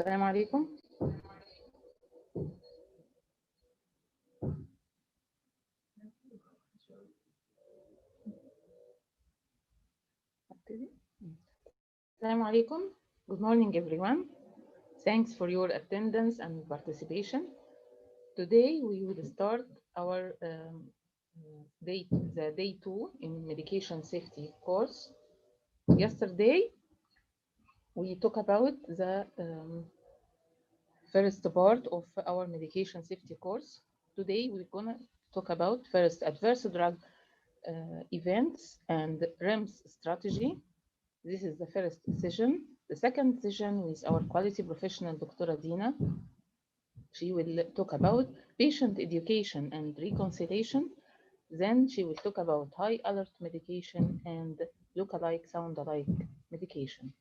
السلام عليكم. السلام عليكم. Good morning, everyone. Thanks for your attendance and participation. Today we will start our day 2 in medication safety course. Yesterday we talked about the first part of our medication safety course. Today we're gonna talk about first adverse drug events and REMS strategy. This is the first session. The second session with our quality professional, Dr. Dina. She will talk about patient education and reconciliation. Then she will talk about high alert medication and look-alike, sound-alike medication.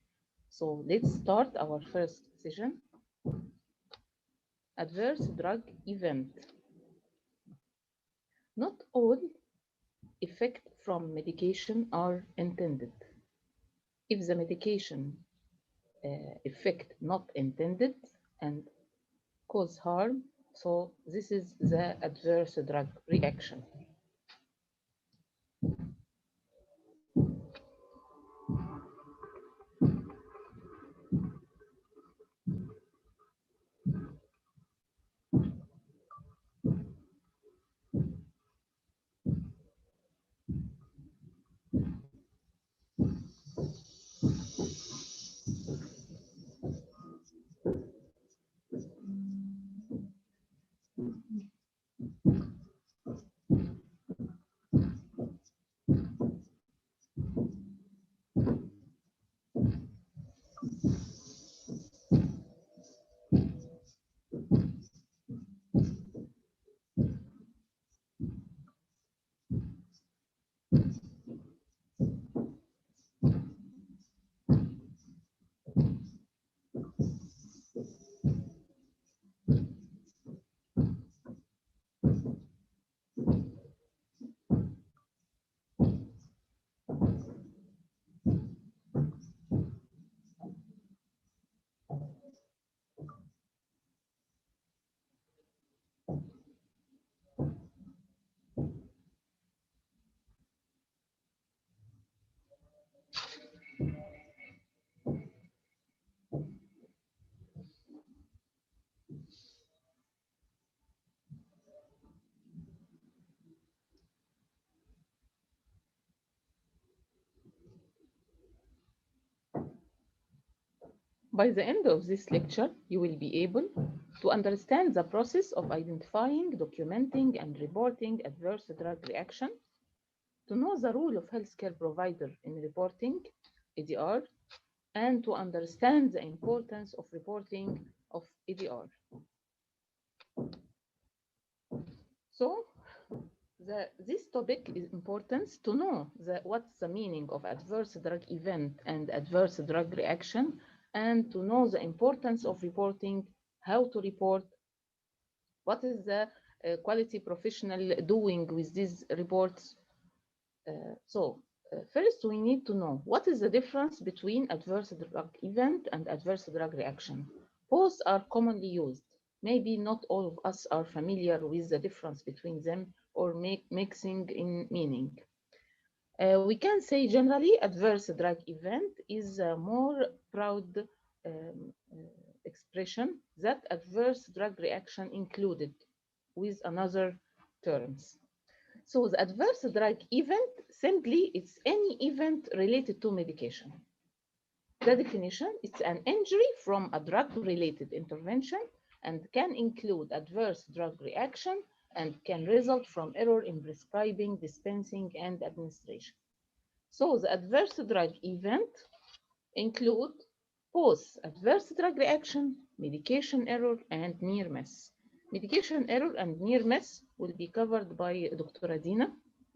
So let's start our first session. Adverse drug event. Not all effects from medication are intended. If the medication effect not intended and cause harm, so this is the adverse drug reaction. By the end of this lecture, you will be able to understand the process of identifying, documenting, and reporting adverse drug reaction, to know the role of healthcare provider in reporting ADR, and to understand the importance of reporting of ADR. So, this topic is important to know what's the meaning of adverse drug event and adverse drug reaction, and to know the importance of reporting, how to report, what is the quality professional doing with these reports. First we need to know what is the difference between adverse drug event and adverse drug reaction. Both are commonly used. Maybe not all of us are familiar with the difference between them or mixing in meaning. We can say generally adverse drug event is a more broad expression that adverse drug reaction included with another terms. So the adverse drug event simply it's any event related to medication. The definition is an injury from a drug-related intervention and can include adverse drug reaction and can result from error in prescribing, dispensing, and administration. So the adverse drug event include both adverse drug reaction, medication error, and near miss. Medication error and near miss will be covered by Dr. Dina,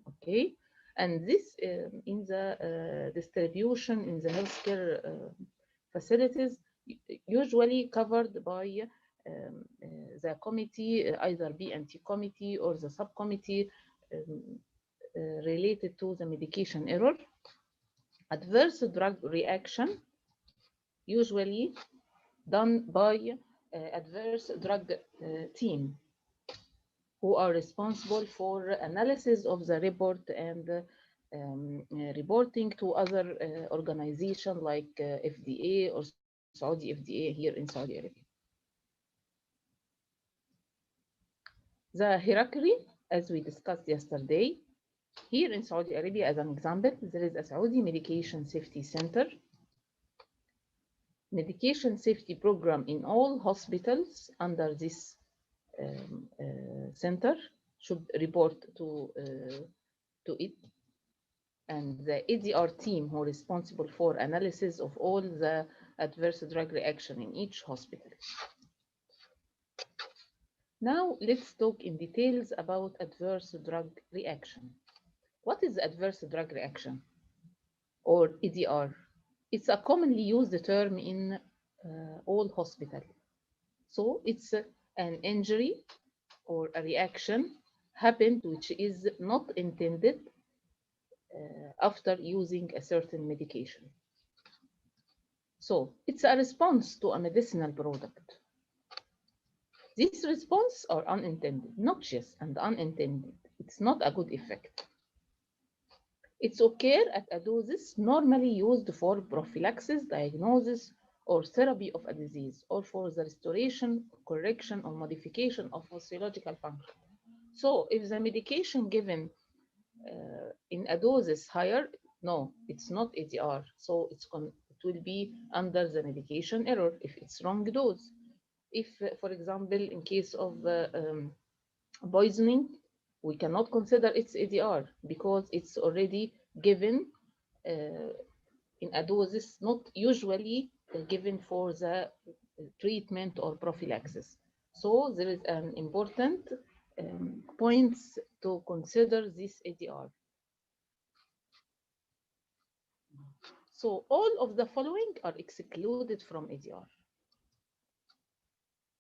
okay? And this in the distribution in the healthcare facilities, usually covered by the committee, either B&T committee or the subcommittee related to the medication error. Adverse drug reaction usually done by adverse drug team, who are responsible for analysis of the report and reporting to other organizations like FDA or Saudi FDA here in Saudi Arabia. The hierarchy, as we discussed yesterday, here in Saudi Arabia, as an example, there is a Saudi Medication Safety Center. Medication safety program in all hospitals under this center should report to it, and the ADR team who are responsible for analysis of all the adverse drug reaction in each hospital. Now let's talk in details about adverse drug reaction. What is adverse drug reaction, or ADR? It's a commonly used term in all hospitals. So it's an injury or a reaction happened which is not intended after using a certain medication. So it's a response to a medicinal product. These responses are unintended, noxious and unintended. It's not a good effect. It's occur at a doses normally used for prophylaxis, diagnosis, or therapy of a disease, or for the restoration, correction, or modification of physiological function. So if the medication given in a doses higher, no, it's not ADR. So it will be under the medication error if it's wrong dose. If, for example, in case of poisoning, we cannot consider it's ADR because it's already given in a doses not usually given for the treatment or prophylaxis. So there is an important points to consider this ADR. So all of the following are excluded from ADR.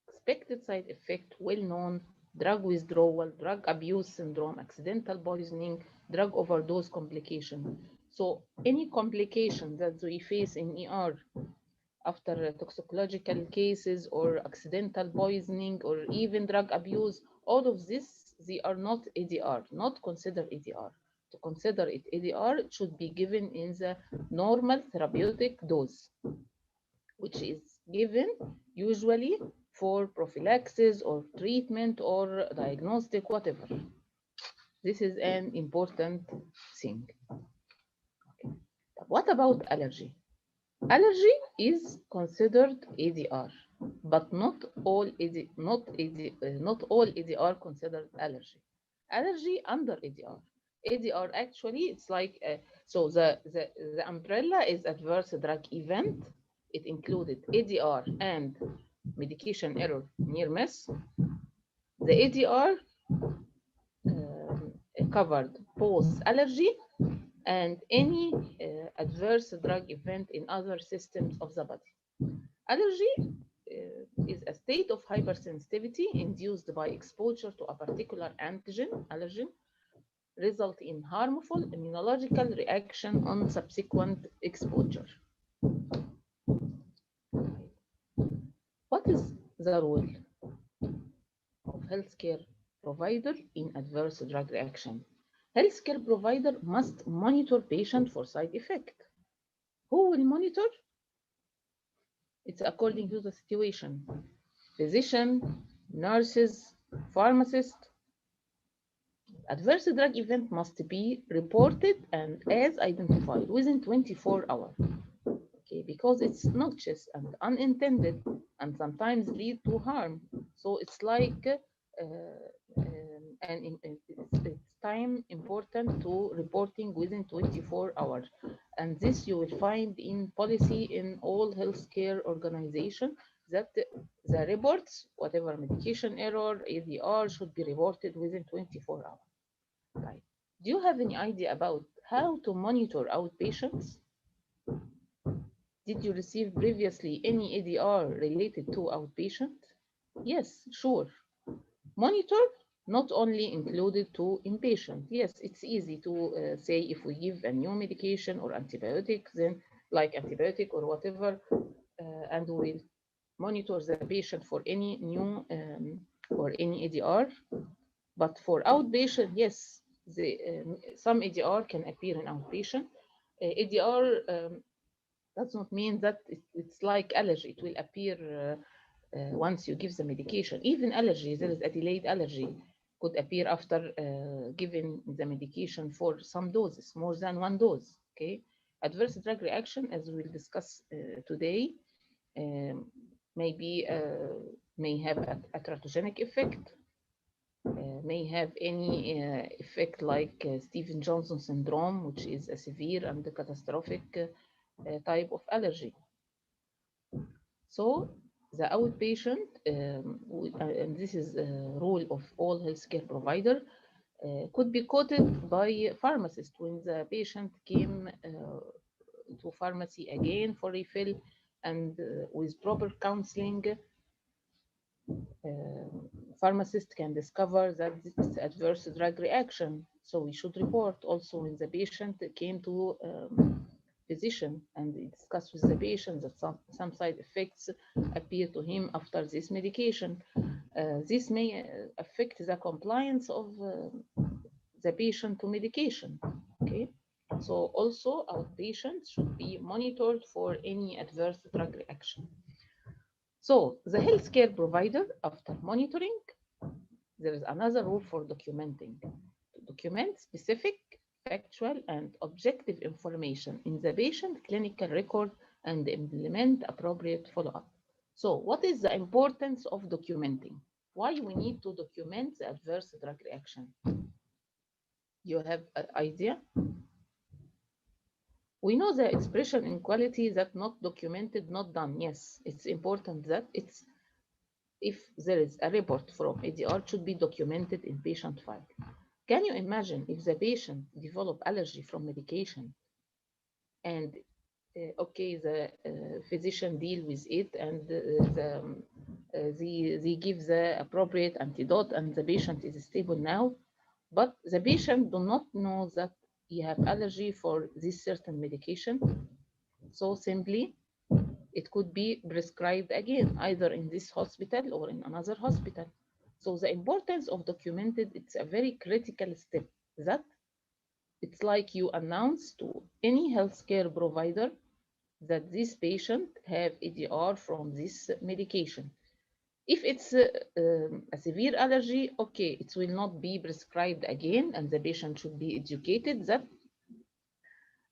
Expected side effect, well-known, drug withdrawal, drug abuse syndrome, accidental poisoning, drug overdose complication. So any complication that we face in ER after toxicological cases or accidental poisoning or even drug abuse, all of this, they are not ADR, not considered ADR. To consider it ADR, it should be given in the normal therapeutic dose, which is given usually for prophylaxis or treatment or diagnostic, whatever. This is an important thing. Okay. What about allergy? Allergy is considered ADR, but not all ADR considered allergy. Allergy under ADR. ADR actually it's like so the umbrella is adverse drug event. It included ADR and medication error near miss. The ADR covered both allergy and any adverse drug event in other systems of the body. Allergy is a state of hypersensitivity induced by exposure to a particular antigen, allergen, result in harmful immunological reaction on subsequent exposure. What is the role of healthcare provider in adverse drug reaction? Healthcare provider must monitor patient for side effect. Who will monitor? It's according to the situation. Physician, nurses, pharmacist. Adverse drug event must be reported and as identified within 24 hours. Okay, because it's noxious and unintended and sometimes lead to harm. So it's like it's time important to reporting within 24 hours. And this you will find in policy in all healthcare organizations that the reports, whatever medication error, ADR, should be reported within 24 hours. Right. Do you have any idea about how to monitor outpatients? Did you receive previously any ADR related to outpatient? Yes, sure. Monitor not only included to inpatient. Yes, it's easy to say if we give a new medication or antibiotic, then like antibiotic or whatever, and we will monitor the patient for any new or any ADR. But for outpatient, yes, some ADR can appear in outpatient. ADR does not mean that it's like allergy. It will appear once you give the medication. Even allergy, there is a delayed allergy, could appear after giving the medication for some doses, more than one dose. Okay, adverse drug reaction, as we'll discuss today, um, maybe may have a teratogenic effect, may have any effect like Stevens-Johnson syndrome, which is a severe and catastrophic type of allergy. So the outpatient, and this is a rule of all healthcare provider, could be quoted by pharmacists when the patient came to pharmacy again for refill, and with proper counseling, pharmacist can discover that this is adverse drug reaction. So we should report also when the patient came to physician and discuss with the patient that some side effects appear to him after this medication. This may affect the compliance of the patient to medication. Okay, so also our patients should be monitored for any adverse drug reaction. So the healthcare provider, after monitoring, there is another rule for documenting. To document specific, factual, and objective information in the patient clinical record and implement appropriate follow-up. So what is the importance of documenting? Why we need to document the adverse drug reaction? You have an idea? We know the expression in quality that not documented, not done. Yes, it's important that it's, if there is a report from ADR, it should be documented in patient file. Can you imagine if the patient develop allergy from medication and okay, the physician deal with it and they give the appropriate antidote and the patient is stable now, but the patient do not know that he have allergy for this certain medication. So simply, it could be prescribed again, either in this hospital or in another hospital. So the importance of documented, it's a very critical step, that it's like you announce to any healthcare provider that this patient have ADR from this medication. If it's a severe allergy, okay, it will not be prescribed again, and the patient should be educated that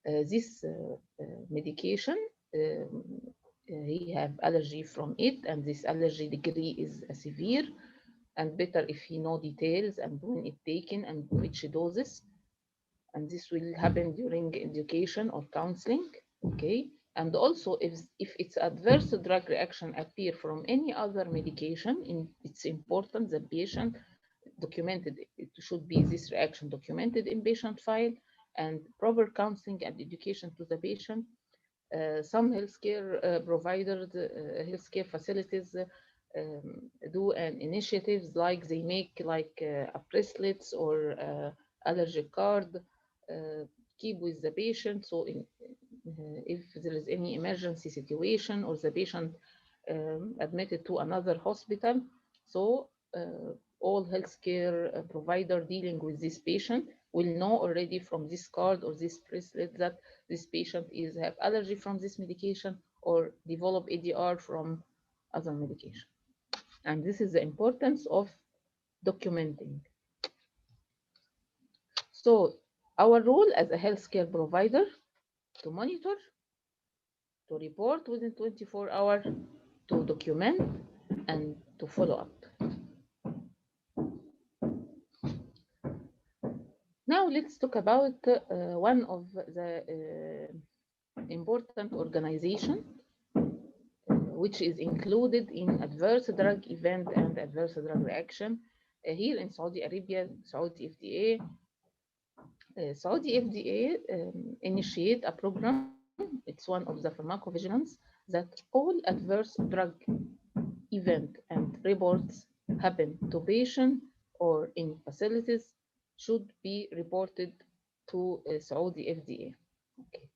this medication, he have allergy from it, and this allergy degree is severe, and better if he know details and when it taken and which doses, and this will happen during education or counseling. Okay, and also if it's adverse drug reaction appear from any other medication, it's important the patient documented. It should be this reaction documented in patient file, and proper counseling and education to the patient. Some healthcare providers, healthcare facilities do an initiatives like they make like a bracelets or allergy card, keep with the patient. So if there is any emergency situation or the patient admitted to another hospital, so all healthcare provider dealing with this patient will know already from this card or this bracelet that this patient is have allergy from this medication or develop ADR from other medication. And this is the importance of documenting. So our role as a healthcare provider to monitor, to report within 24 hours, to document, and to follow up. Now let's talk about one of the important organization which is included in adverse drug event and adverse drug reaction here in Saudi Arabia, Saudi FDA. Saudi FDA initiate a program. It's one of the pharmacovigilance that all adverse drug event and reports happen to patient or in facilities should be reported to Saudi FDA. Okay.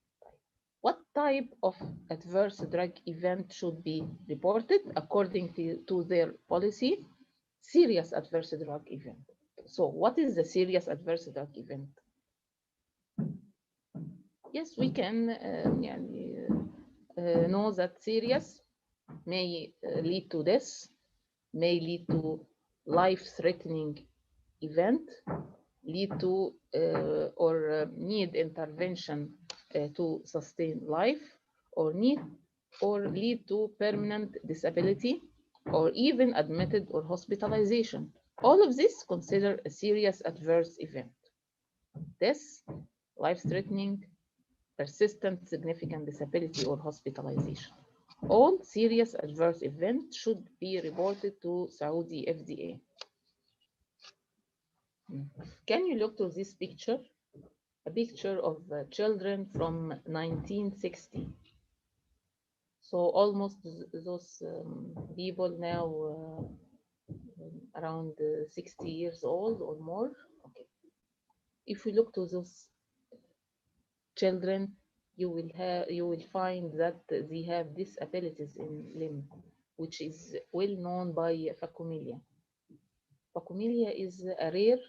What type of adverse drug event should be reported according to their policy. Serious adverse drug event. So what is the serious adverse drug event? Yes, we can know that serious may lead to death, may lead to life-threatening event, lead to or need intervention to sustain life, or lead to permanent disability, or even admitted or hospitalization. All of this consider a serious adverse event. Death, life-threatening, persistent significant disability, or hospitalization. All serious adverse events should be reported to Saudi FDA. Can you look to this picture? A picture of children from 1960. So almost those people now around 60 years old or more. Okay. If we look to those children, you will find that they have disabilities in limb, which is well known by phacomelia. Phacomelia is a rare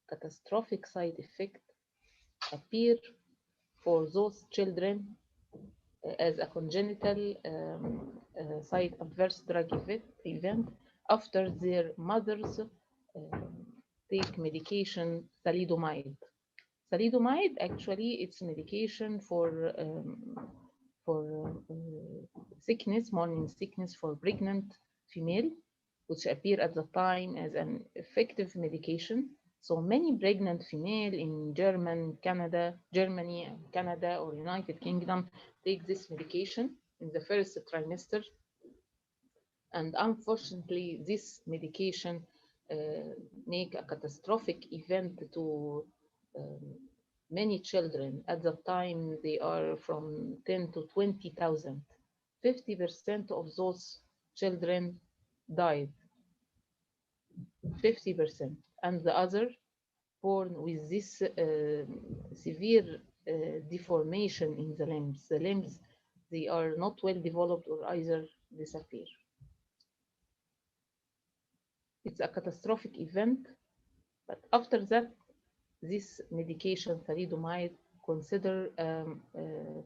catastrophic side effect appear for those children as a congenital side adverse drug event after their mothers take medication thalidomide. Thalidomide actually it's medication for sickness, morning sickness for pregnant female, which appear at the time as an effective medication. So many pregnant female in Germany, Canada, or United Kingdom take this medication in the first trimester. And unfortunately, this medication make a catastrophic event to many children. At the time, they are from 10 to 20,000. 50% of those children died. 50%. And the other born with this severe deformation in the limbs. The limbs, they are not well developed or either disappear. It's a catastrophic event, but after that, this medication, thalidomide, considered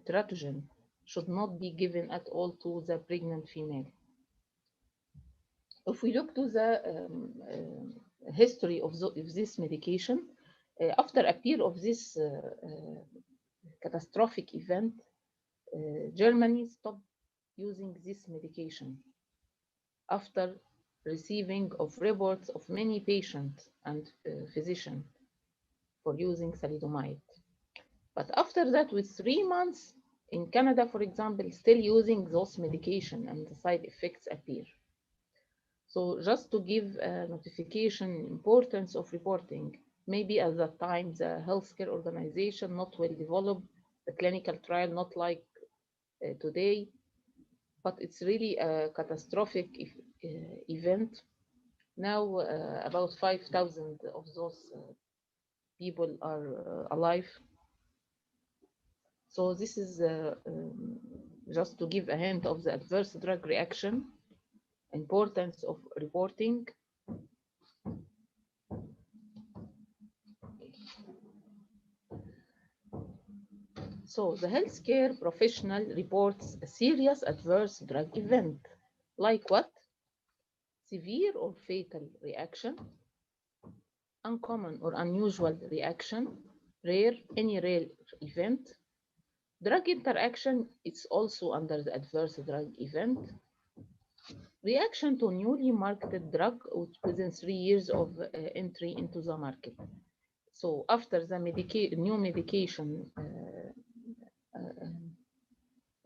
teratogen, should not be given at all to the pregnant female. If we look to the history of this medication, after appeal of this catastrophic event, Germany stopped using this medication after receiving of reports of many patients and physicians for using thalidomide. But after that, with 3 months, in Canada, for example, still using those medication and the side effects appear. So just to give a notification importance of reporting, maybe at that time the healthcare organization not well developed, the clinical trial not like today, but it's really a catastrophic event. Now about 5,000 of those people are alive. So this is just to give a hint of the adverse drug reaction, importance of reporting. So the healthcare professional reports a serious adverse drug event, like what? Severe or fatal reaction, uncommon or unusual reaction, any rare event. Drug interaction is also under the adverse drug event. Reaction to newly marketed drug within 3 years of entry into the market. So after the new medication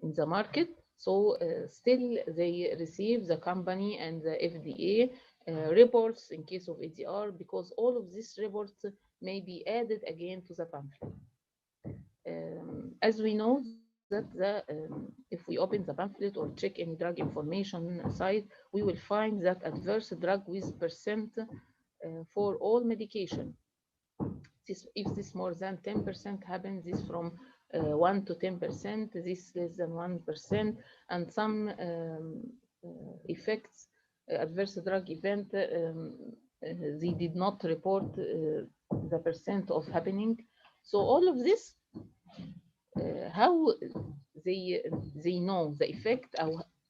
in the market, so still they receive the company and the FDA reports in case of ADR, because all of these reports may be added again to the pamphlet. As we know that if we open the pamphlet or check any drug information site, we will find that adverse drug with percent for all medication. If this more than 10% happens, this from 1 to 10%, this less than 1%, and some effects, adverse drug event, they did not report the percent of happening. So all of this, how they know the effect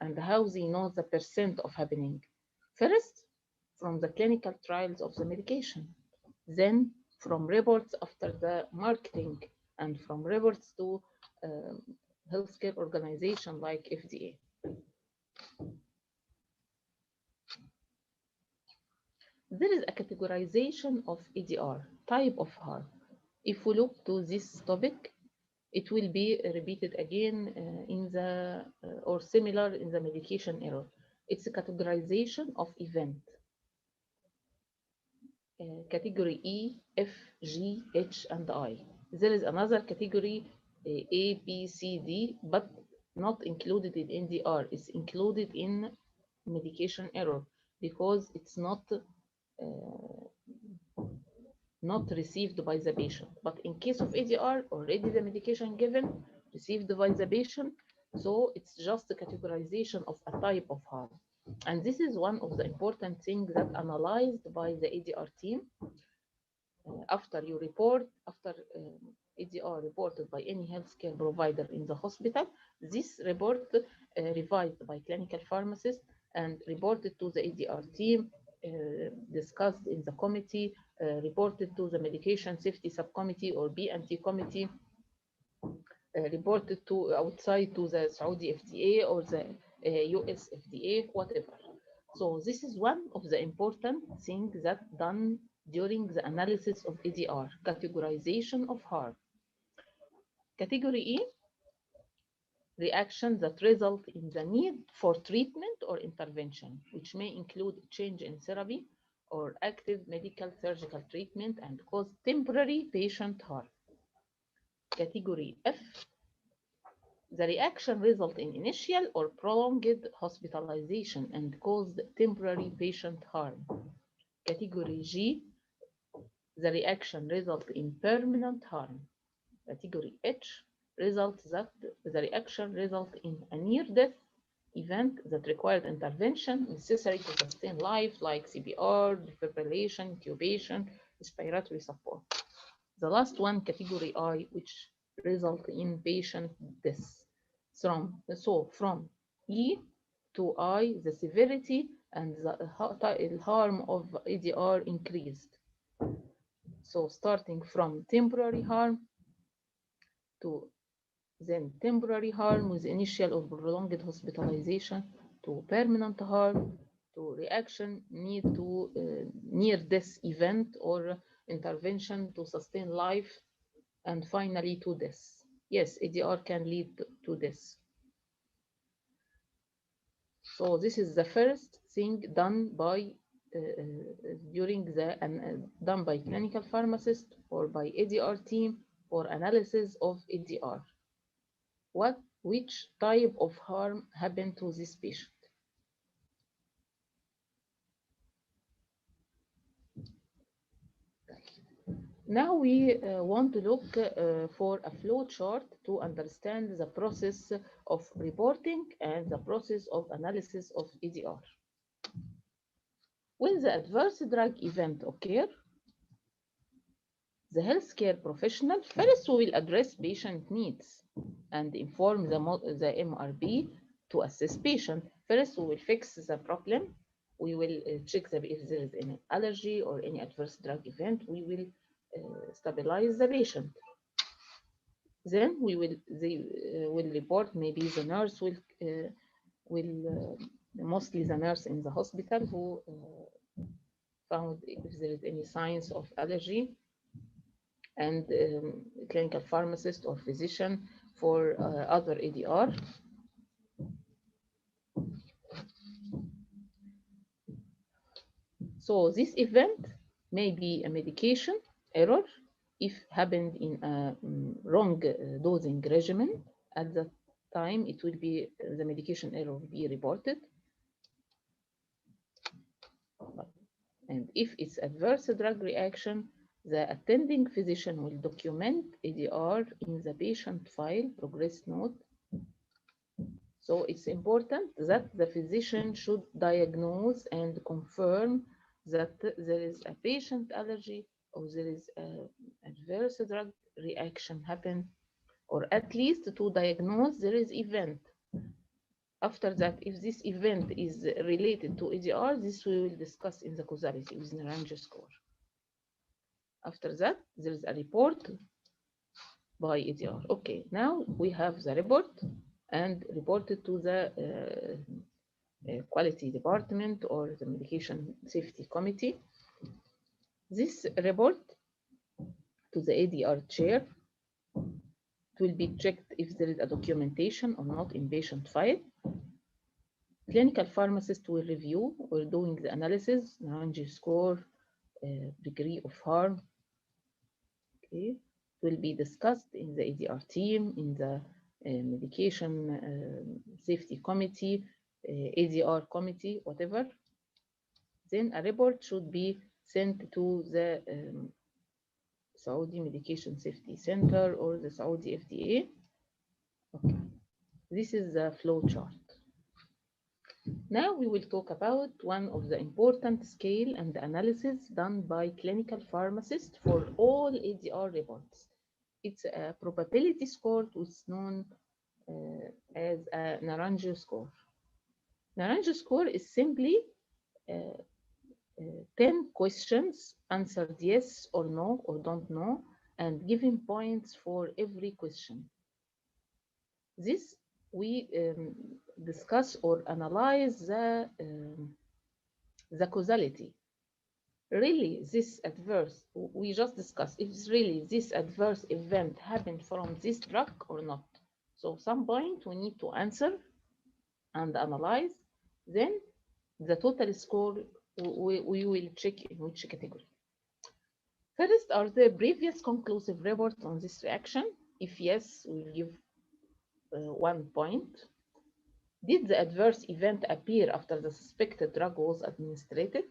and how they know the percent of happening. First, from the clinical trials of the medication, then from reports after the marketing, and from reports to healthcare organization like FDA. There is a categorization of ADR, type of harm. If we look to this topic, it will be repeated again in the or similar in the medication error. It's a categorization of event. Category E, F, G, H, and I. There is another category A, B, C, D, but not included in NDR. It's included in medication error because it's not received by the patient. But in case of ADR, already the medication given received by the patient, so it's just a categorization of a type of harm. And this is one of the important things that analyzed by the ADR team. After ADR reported by any healthcare provider in the hospital, this report revised by clinical pharmacist and reported to the ADR team, discussed in the committee, reported to the medication safety subcommittee or B&T committee, reported to outside to the Saudi FDA or the US FDA, whatever. So this is one of the important things that done during the analysis of ADR, categorization of harm. Category E, reactions that result in the need for treatment or intervention, which may include change in therapy or active medical surgical treatment and cause temporary patient harm. Category F, the reaction result in initial or prolonged hospitalization and caused temporary patient harm. Category G, the reaction result in permanent harm. Category H, results that the reaction result in a near-death event that required intervention necessary to sustain life, like CPR, defibrillation, intubation, respiratory support. The last one, category I, which result in patient death. From E to I, the severity and the harm of ADR increased. So starting from temporary harm to then temporary harm with initial or prolonged hospitalization to permanent harm to reaction need to near-death event or intervention to sustain life, and finally to death. Yes, ADR can lead to death. So this is the first thing done by done by clinical pharmacist or by ADR team for analysis of ADR. Which type of harm happened to this patient? Now we want to look for a flow chart to understand the process of reporting and the process of analysis of ADR. When the adverse drug event occurs, the healthcare professional first will address patient needs and inform the MRB to assess patient. First, we will fix the problem. We will check if there is any allergy or any adverse drug event. We will stabilize the patient. Then they will report. Maybe the nurse will mostly the nurse in the hospital who found if there is any signs of allergy, and clinical pharmacist or physician for other ADR. So this event may be a medication error if happened in a wrong dosing regimen. At that time, it will be the medication error will be reported. And if it's adverse drug reaction, The attending physician will document ADR in the patient file progress note. So it's important that the physician should diagnose and confirm that there is a patient allergy or there is an adverse drug reaction happen, or at least to diagnose there is event. After that, if this event is related to ADR, this we will discuss in the causality with NARANJO score. After that, there is a report by ADR. Okay, now we have the report and reported to the quality department or the medication safety committee. This report to the ADR chair. It will be checked if there is a documentation or not in patient file. Clinical pharmacist will review or doing the analysis, NARANJO score, degree of harm. Okay, it will be discussed in the ADR team, in the medication safety committee, ADR committee, whatever. Then a report should be sent to the Saudi Medication Safety Center or the Saudi FDA. Okay, this is the flow chart. Now we will talk about one of the important scale and analysis done by clinical pharmacists for all ADR reports. It's a probability score, which is known as a NARANJO score. NARANJO score is simply 10 questions answered yes or no or don't know, and given points for every question. This we discuss or analyze the causality. Really, this adverse, we just discussed if really this adverse event happened from this drug or not. So some point we need to answer and analyze. Then the total score we will check in which category. First are the previous conclusive reports on this reaction. If yes, we will give 1 point. Did the adverse event appear after the suspected drug was administered?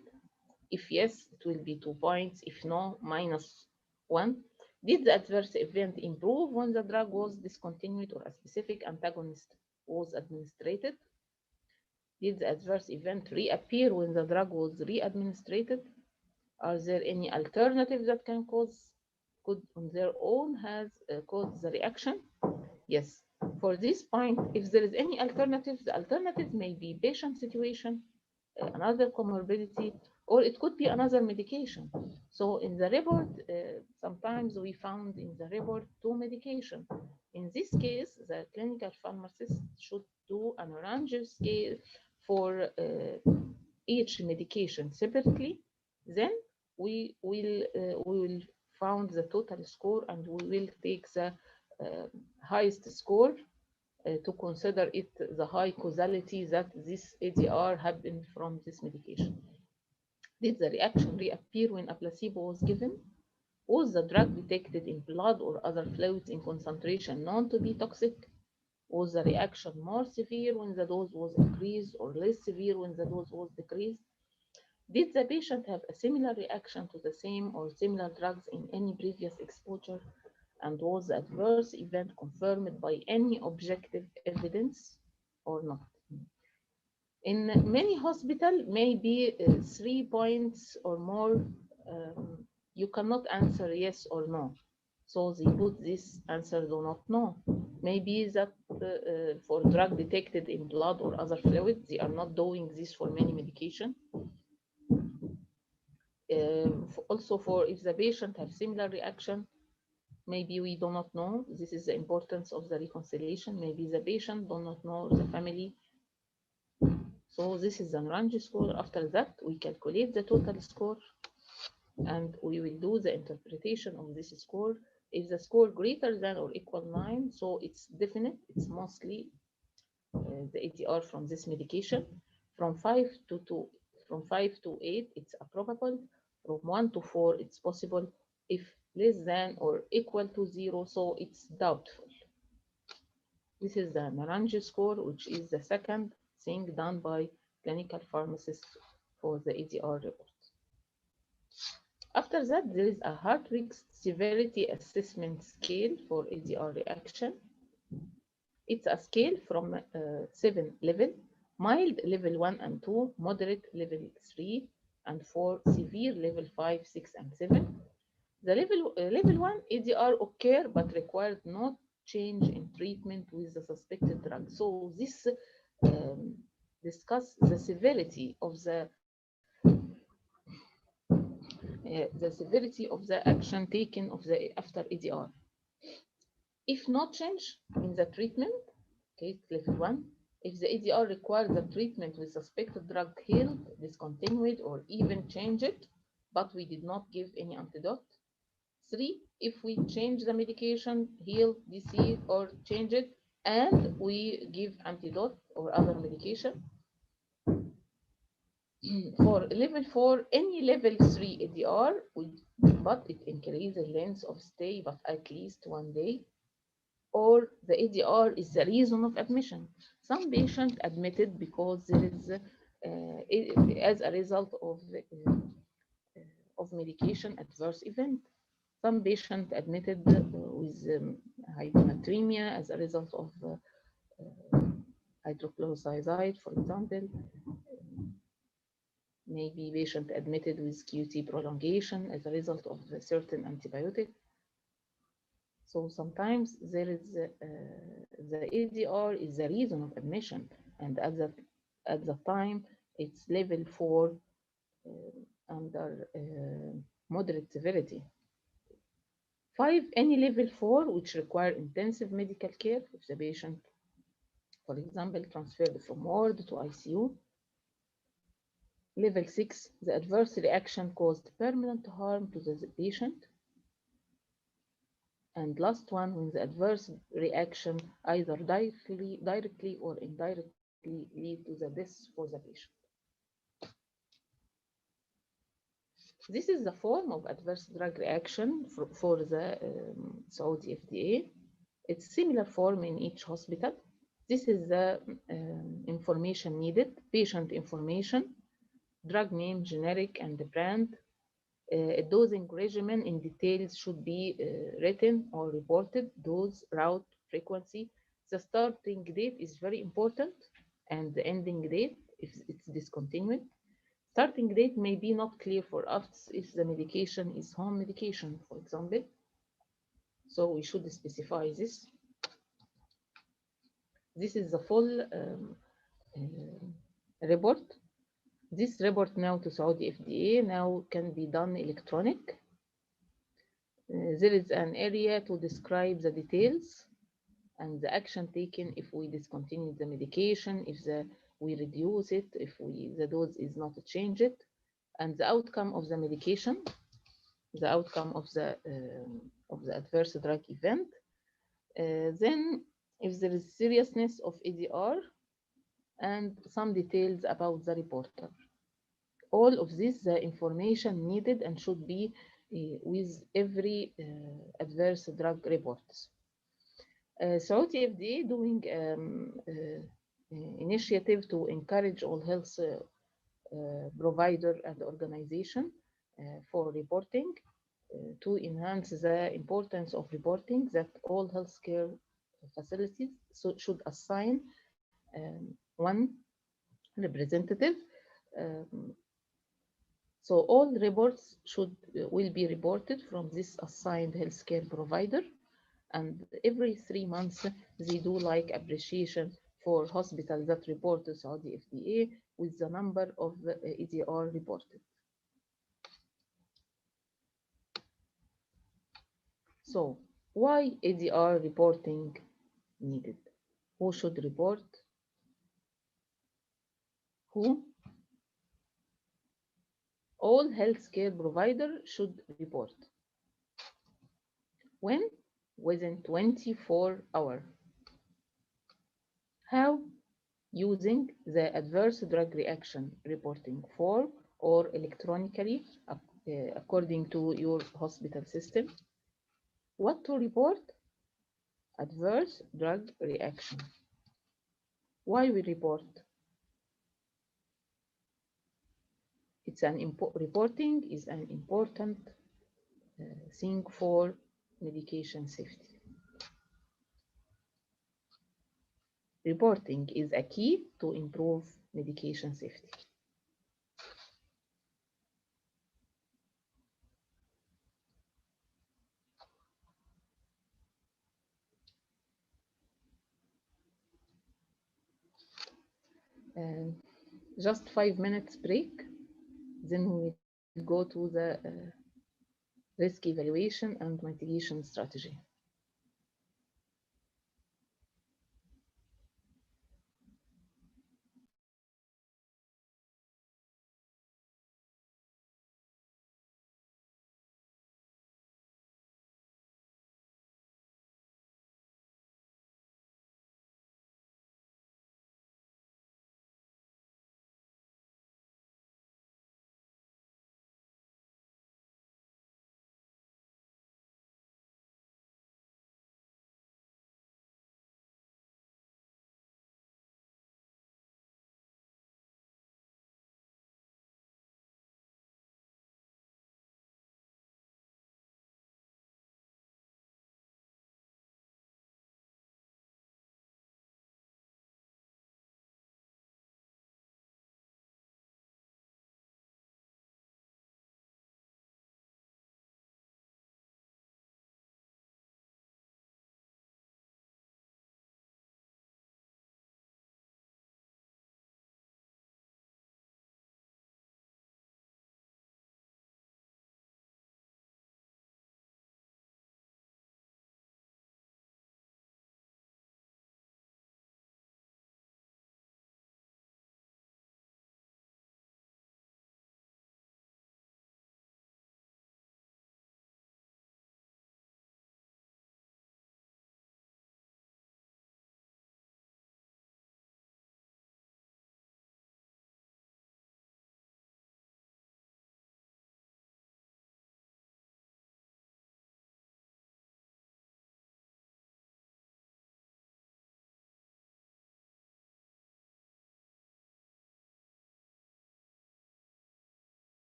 If yes, it will be 2 points. If no, -1. Did the adverse event improve when the drug was discontinued or a specific antagonist was administered? Did the adverse event reappear when the drug was re-administered? Are there any alternatives that could on their own has caused the reaction? Yes. For this point, if there is any alternative, the alternative may be patient situation, another comorbidity, or it could be another medication. So in the report, sometimes we found in the report 2 medications. In this case, the clinical pharmacist should do an NARANJO scale for each medication separately. Then we will find the total score, and we will take the highest score to consider it the high causality that this ADR happened from this medication. Did the reaction reappear when a placebo was given? Was the drug detected in blood or other fluids in concentration known to be toxic? Was the reaction more severe when the dose was increased or less severe when the dose was decreased? Did the patient have a similar reaction to the same or similar drugs in any previous exposure? And was the adverse event confirmed by any objective evidence or not? In many hospitals, maybe 3 points or more, you cannot answer yes or no. So they put this answer do not know. Maybe that for drug detected in blood or other fluids, they are not doing this for many medication. Also for if the patient have similar reaction, maybe we do not know. This is the importance of the reconciliation. Maybe the patient do not know the family. So this is the NARANJO score. After that, we calculate the total score, and we will do the interpretation of this score. If the score greater than or equal 9, so it's definite, it's mostly the ADR from this medication. From 5 to 8, it's a probable. From 1 to 4, it's possible. If less than or equal to 0, so it's doubtful. This is the NARANJO score, which is the second thing done by clinical pharmacists for the ADR report. After that, there is a heart rate severity assessment scale for ADR reaction. It's a scale from 7 level: mild level 1 and 2, moderate level 3 and 4, severe level 5, 6 and 7. The level 1 ADR occur but required no change in treatment with the suspected drug. So this um, discuss the severity of the action taken of the after ADR. If no change in the treatment, okay, level 1. If the ADR required the treatment with suspected drug healed, discontinued, or even changed, but we did not give any antidote. 3. If we change the medication, heal, DC, or change it, and we give antidote or other medication. For level 4, any level 3 ADR, but it increases length of stay, but at least 1 day, or the ADR is the reason of admission. Some patients admitted because there is, as a result of medication adverse event. Some patients admitted with hyponatremia as a result of hydrochlorothiazide, for example. Maybe patient admitted with QT prolongation as a result of a certain antibiotic. So sometimes there is the ADR is the reason of admission, and at the time it's level 4 under moderate severity. 5, any level 4 which require intensive medical care if the patient, for example, transferred from ward to ICU. Level 6, the adverse reaction caused permanent harm to the patient. And last one, when the adverse reaction either directly or indirectly lead to the death for the patient. This is the form of adverse drug reaction for the Saudi FDA. It's similar form in each hospital. This is the information needed: patient information, drug name, generic, and the brand. A dosing regimen in details should be written or reported: dose, route, frequency. The starting date is very important, and the ending date if it's discontinued. Starting date may be not clear for us if the medication is home medication, for example. So we should specify this. This is the full report. This report now to Saudi FDA now can be done electronic. There is an area to describe the details and the action taken if we discontinue the medication, if we reduce it, if the dose is not changed, and the outcome of the medication, the outcome of the adverse drug event. Then, if there is seriousness of ADR, and some details about the reporter. All of this, the information needed and should be with every adverse drug reports. Saudi FDA doing initiative to encourage all health provider and organization for reporting to enhance the importance of reporting, that all healthcare facilities should assign one representative. So all reports will be reported from this assigned healthcare provider, and every 3 months they do like appreciation for hospitals that report to Saudi FDA with the number of ADR reported. So why ADR reporting needed? Who should report? Who? All healthcare providers should report. When? Within 24 hours. How? Using the adverse drug reaction reporting form or electronically according to your hospital system. What to report? Adverse drug reaction. Why we report? reporting is an important thing for medication safety. Reporting is a key to improve medication safety. Just 5 minutes break, then we will go to the risk evaluation and mitigation strategy.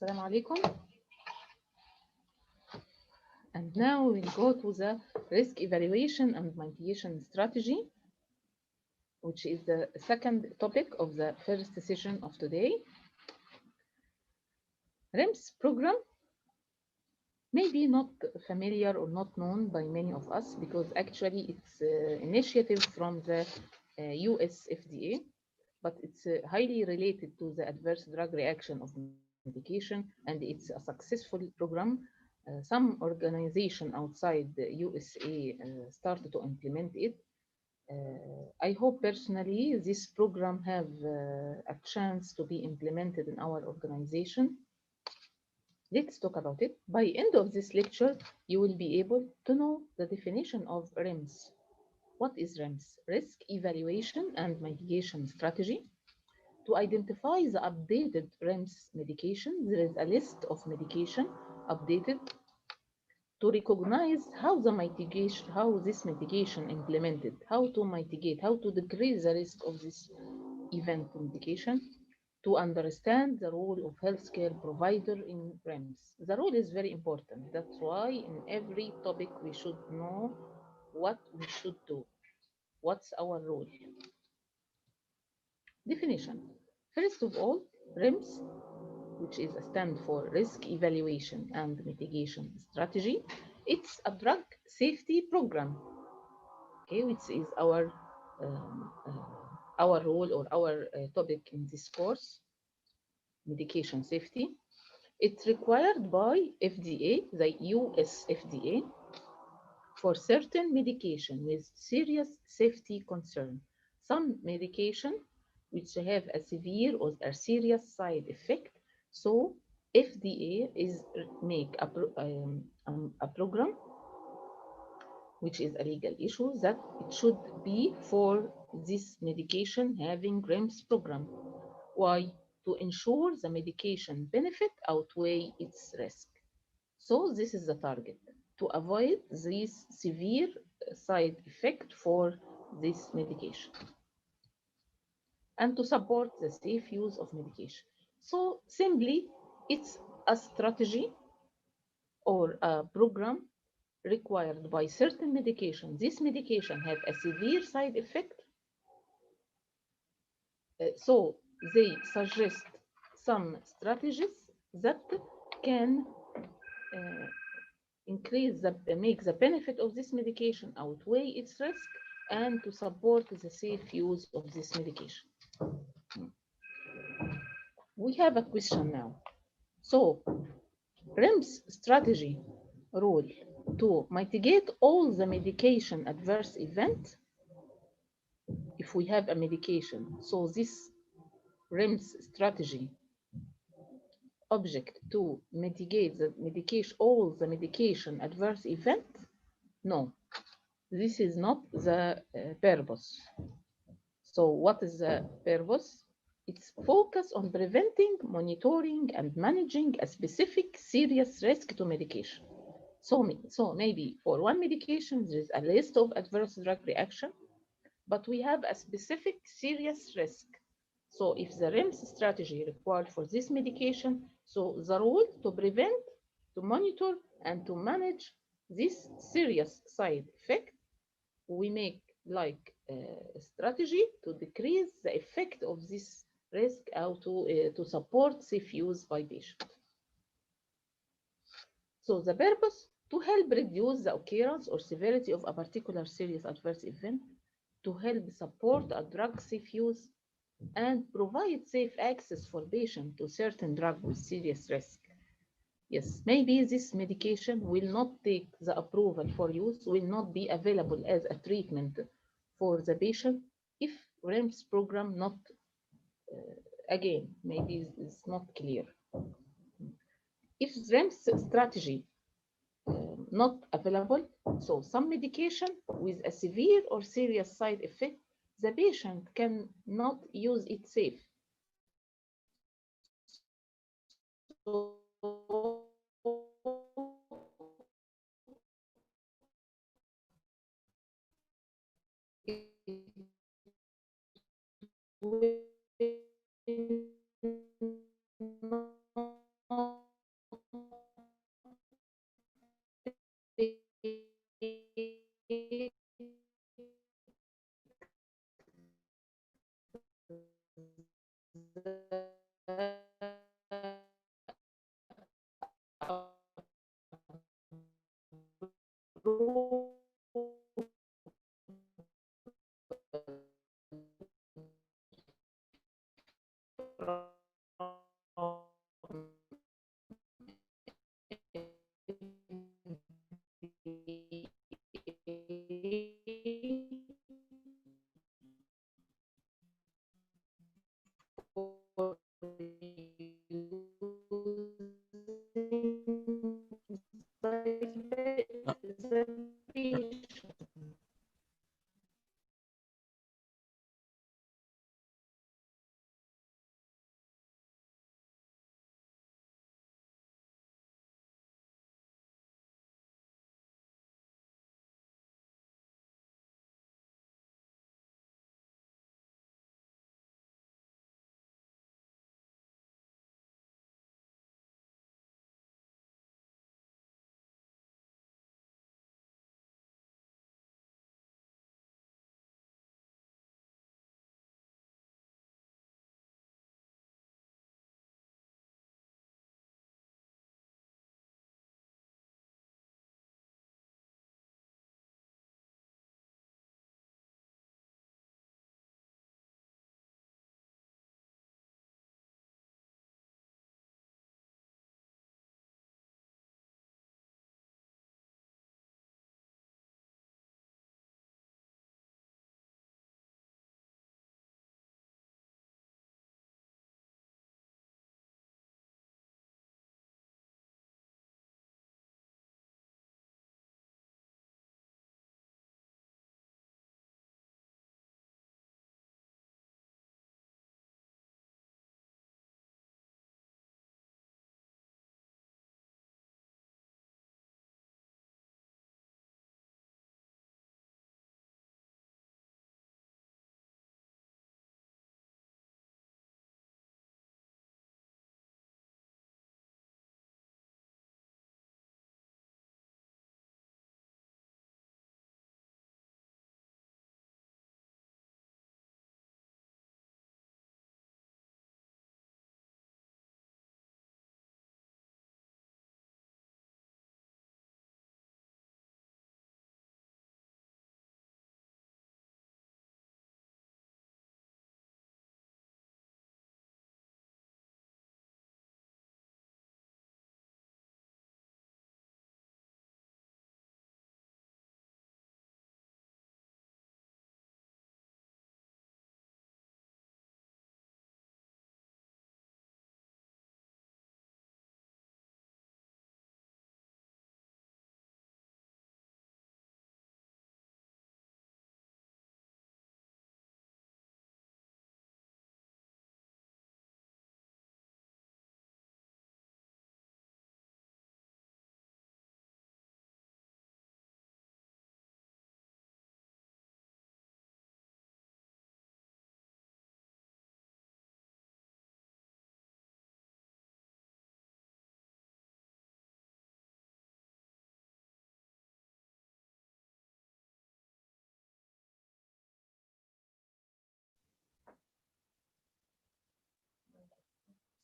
Assalamu alaikum. And now we'll go to the risk evaluation and mitigation strategy, which is the second topic of the first session of today. REMS program may be not familiar or not known by many of us because actually it's an initiative from the US FDA, but it's highly related to the adverse drug reaction of medication, and it's a successful program. Some organization outside the USA started to implement it. I hope personally this program have a chance to be implemented in our organization. Let's talk about it. By end of this lecture, you will be able to know the definition of REMS. What is REMS? Risk Evaluation and Mitigation Strategy. To identify the updated REMS medication, there is a list of medication updated. To recognize how this mitigation implemented, how to mitigate, how to decrease the risk of this event mitigation. To understand the role of healthcare provider in REMS. The role is very important. That's why in every topic we should know what we should do. What's our role? Definition. First of all, REMS, which is a stand for Risk Evaluation and Mitigation Strategy, it's a drug safety program, okay, which is our role or our topic in this course, medication safety. It's required by FDA, the US FDA, for certain medication with serious safety concern. Some medication which have a severe or a serious side effect. So FDA is make a program, which is a legal issue, that it should be for this medication having REMS program. Why? To ensure the medication benefit outweigh its risk. So this is the target, to avoid this severe side effect for this medication and to support the safe use of medication. So simply, it's a strategy or a program required by certain medication. This medication have a severe side effect, so they suggest some strategies that can make the benefit of this medication outweigh its risk and to support the safe use of this medication. We have a question now. So, REMS strategy role to mitigate all the medication adverse event. If we have a medication, so this REMS strategy object to mitigate all the medication adverse event? No, this is not the purpose. So what is the purpose? It's focused on preventing, monitoring, and managing a specific serious risk to medication. So maybe for one medication, there is a list of adverse drug reaction, but we have a specific serious risk. So if the REMS strategy required for this medication, so the role to prevent, to monitor, and to manage this serious side effect, we make like a strategy to decrease the effect of this risk out to support safe use by patient. So the purpose, to help reduce the occurrence or severity of a particular serious adverse event, to help support a drug safe use, and provide safe access for patients to certain drugs with serious risk. Yes, maybe this medication will not take the approval for use, will not be available as a treatment for the patient if REMS program not, again, maybe it's not clear. If REMS strategy not available, so some medication with a severe or serious side effect, the patient cannot use it safe. So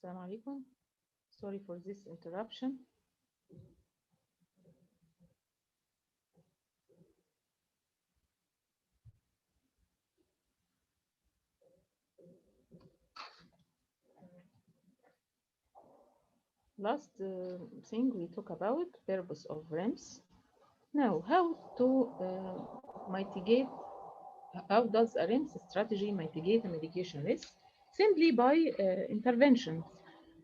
Assalamu alaikum. Sorry for this interruption. Last thing we talk about purpose of REMS. Now, how to mitigate? How does a REMS strategy mitigate a medication risk? Simply by interventions.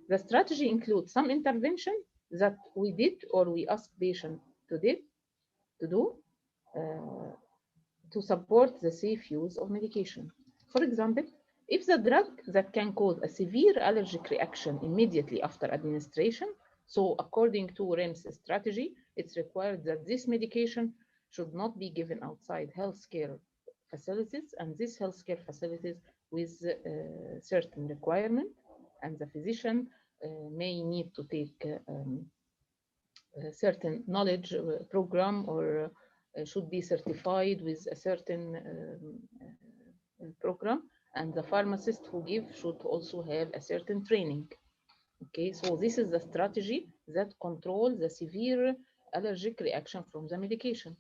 The strategy includes some intervention that we did or we ask patient to do uh, to support the safe use of medication. For example, if the drug that can cause a severe allergic reaction immediately after administration, so according to REMS strategy, it's required that this medication should not be given outside healthcare facilities, and these healthcare facilities with certain requirement, and the physician may need to take a certain knowledge program or should be certified with a certain program. and the pharmacist who gives should also have a certain training. Okay, so this is the strategy that controls the severe allergic reaction from the medication.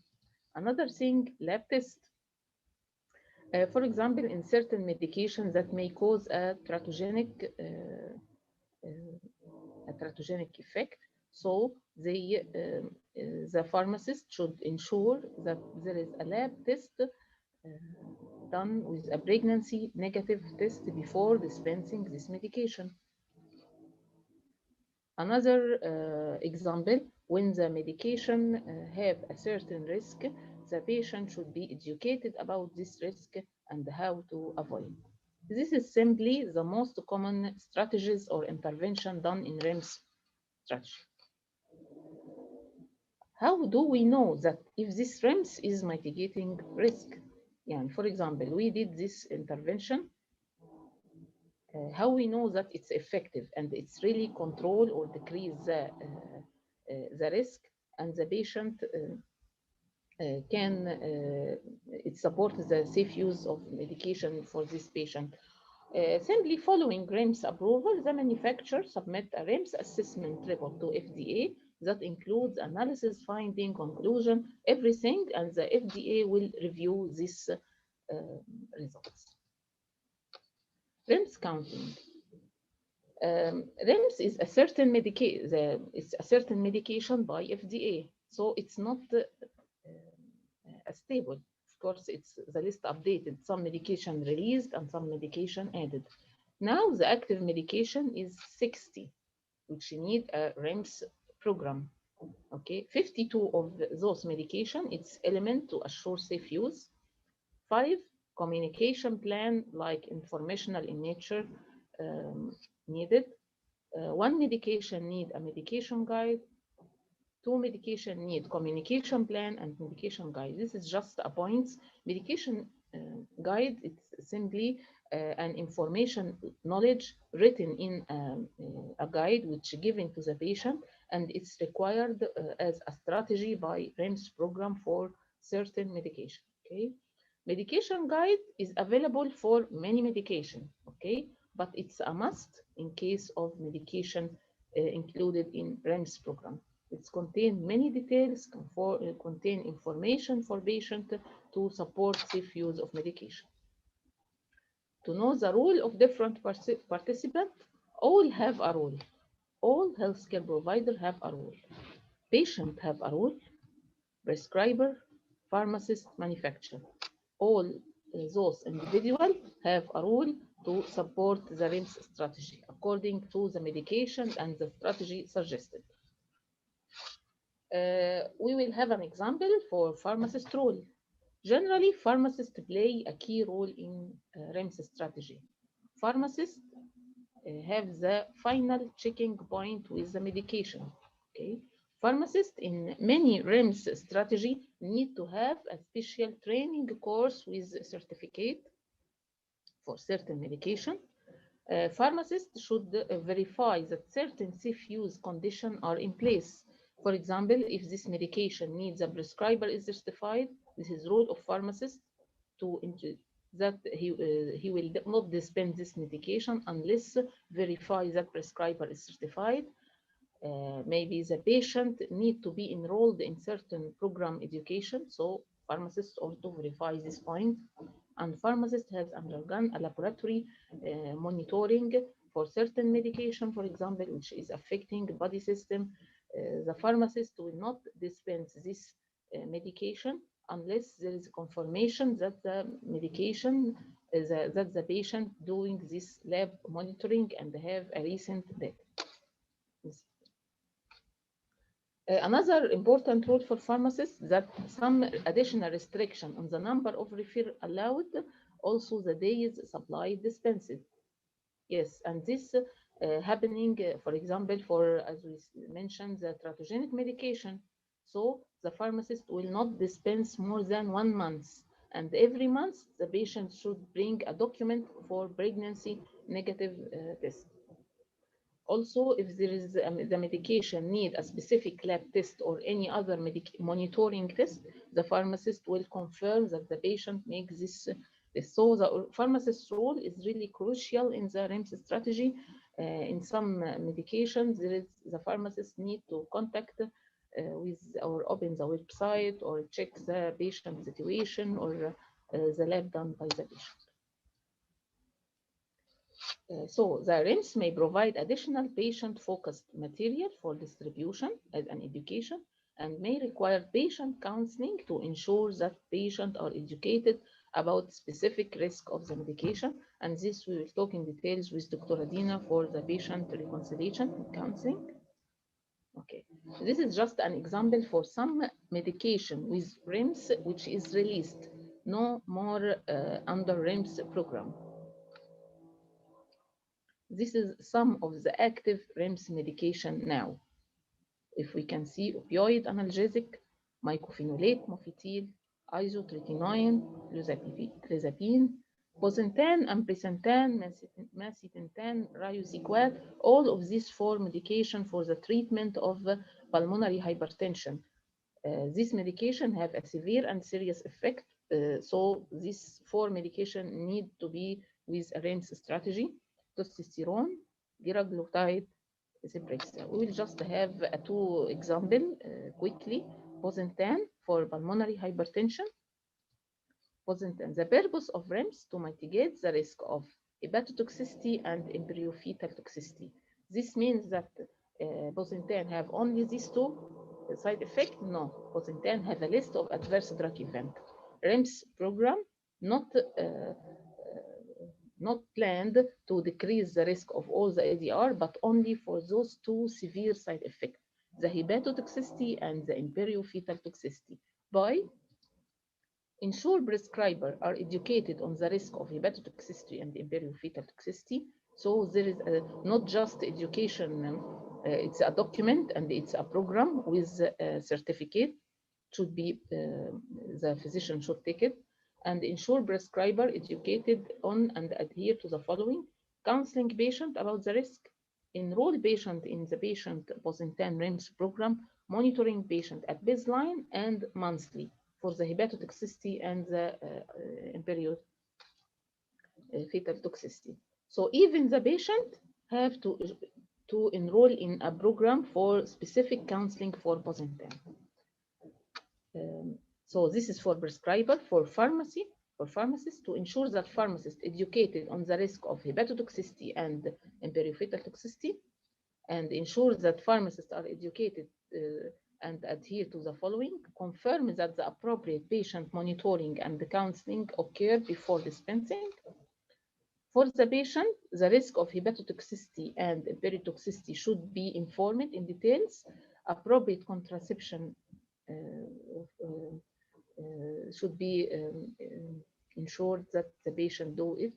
Another thing, lab test. For example, in certain medications that may cause a teratogenic effect, so the pharmacist should ensure that there is a lab test done with a pregnancy negative test before dispensing this medication. Another example, when the medication have a certain risk, the patient should be educated about this risk and how to avoid. This is simply the most common strategies or intervention done in REMS strategy. How do we know that if this REMS is mitigating risk? Yeah, for example, we did this intervention. How we know that it's effective and it's really control or decrease the risk, and the patient can it supports the safe use of medication for this patient. Simply following REMS approval, the manufacturer submit a REMS assessment report to FDA that includes analysis, finding, conclusion, everything, and the FDA will review these results. REMS counting. REMS is a certain medication by FDA, so it's not stable. Of course, it's the list updated. Some medication released and some medication added. Now the active medication is 60, which need a REMS program. Okay, 52 of those medication, it's element to assure safe use. 5, communication plan like informational in nature needed. 1 medication need a medication guide. 2 medication need communication plan and medication guide. This is just a points. Medication guide, it's simply an information knowledge written in a guide which given to the patient, and it's required as a strategy by REMS program for certain medication. Okay, medication guide is available for many medication. Okay, but it's a must in case of medication included in REMS program. It contains many details, contain information for patient to support safe use of medication. To know the role of different participants, all have a role. All healthcare providers have a role. Patient have a role, prescriber, pharmacist, manufacturer. All those individuals have a role to support the REMS strategy according to the medication and the strategy suggested. We will have an example for pharmacist role. Generally, pharmacists play a key role in REMS strategy. Pharmacists have the final checking point with the medication. Okay, pharmacists in many REMS strategy need to have a special training course with certificate for certain medication. Pharmacists should verify that certain safe use conditions are in place. For example, if this medication needs a prescriber is certified, this is role of pharmacist to that he will not dispense this medication unless verify that prescriber is certified. Maybe the patient need to be enrolled in certain program education, so pharmacists also verify this point. And pharmacist has undergone a laboratory monitoring for certain medication, for example, which is affecting the body system. The pharmacist will not dispense this medication unless there is confirmation that the medication that the patient doing this lab monitoring and have a recent data. Another important role for pharmacists that some additional restriction on the number of refill allowed, also the days supply dispensed. Yes, and this happening, for example, for, as we mentioned, the teratogenic medication. So the pharmacist will not dispense more than 1 month. And every month, the patient should bring a document for pregnancy negative test. Also, if there is the medication need a specific lab test or any other monitoring test, the pharmacist will confirm that the patient makes this So the pharmacist's role is really crucial in the REMS strategy. In some medications, the pharmacist need to contact with or open the website or check the patient situation or the lab done by the patient. So the REMS may provide additional patient-focused material for distribution as an education and may require patient counseling to ensure that patients are educated about specific risk of the medication. And this we will talk in details with Dr. Adina for the patient reconciliation and counseling. Okay, this is just an example for some medication with REMS which is released, no more under REMS program. This is some of the active REMS medication now. If we can see opioid analgesic, mycophenolate mofetil, isotretinoin, clozapine, bosentan, ambrisentan, macitentan, riosequat, all of these four medication for the treatment of pulmonary hypertension. This medication have a severe and serious effect, so these four medication need to be with a REMS strategy. Testosterone, liraglutide, Zyprexa. We will just have two examples quickly. Bosentan for pulmonary hypertension. Bosentan, the purpose of REMS to mitigate the risk of hepatotoxicity and embryo-fetal toxicity. This means that Bosentan have only these two side effects? No, Bosentan have a list of adverse drug events. REMS program not planned to decrease the risk of all the ADR, but only for those two severe side effects, the hepatotoxicity and the embryo-fetal toxicity, by ensure prescribers are educated on the risk of hepatotoxicity and embryo-fetal toxicity. So there is not just education, it's a document and it's a program with a certificate, should be, the physician should take it, and ensure prescriber educated on and adhere to the following: counseling patient about the risk, enroll patient in the patient Bosentan REMS program, monitoring patient at baseline and monthly for the hepatotoxicity and the embryo-fetal toxicity. So even the patient have to enroll in a program for specific counseling for Bosentan. So this is for prescriber, for pharmacy, for pharmacists, to ensure that pharmacists educated on the risk of hepatotoxicity and embryo-fetal toxicity, and ensure that pharmacists are educated and adhere to the following: confirm that the appropriate patient monitoring and the counseling occur before dispensing. For the patient, the risk of hepatotoxicity and embryo-toxicity should be informed in details. Appropriate contraception should be ensured that the patient do it,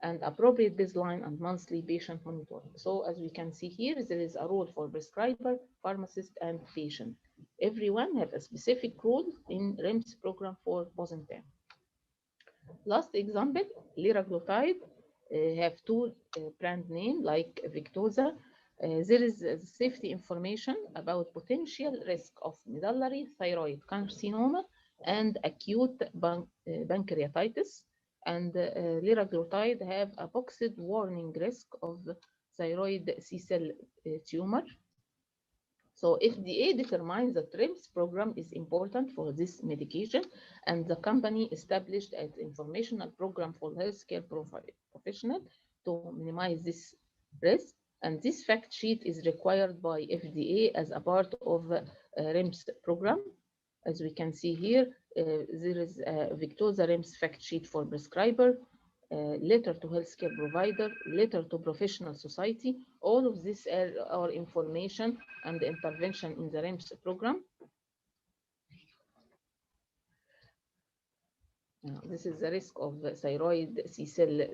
and appropriate baseline and monthly patient monitoring. So as we can see here, there is a role for prescriber, pharmacist, and patient. Everyone have a specific role in REMS program for Bosentan. Last example, liraglutide, have two brand name like Victoza. There is safety information about potential risk of medullary thyroid carcinoma and acute pancreatitis. And liraglutide have a boxed warning risk of thyroid C-cell tumor. So FDA determines that REMS program is important for this medication, and the company established an informational program for healthcare professionals to minimize this risk. And this fact sheet is required by FDA as a part of a REMS program. As we can see here, there is a Victoza REMS fact sheet for prescriber, letter to healthcare provider, letter to professional society. All of this are information and intervention in the REMS program. This is the risk of thyroid C-cell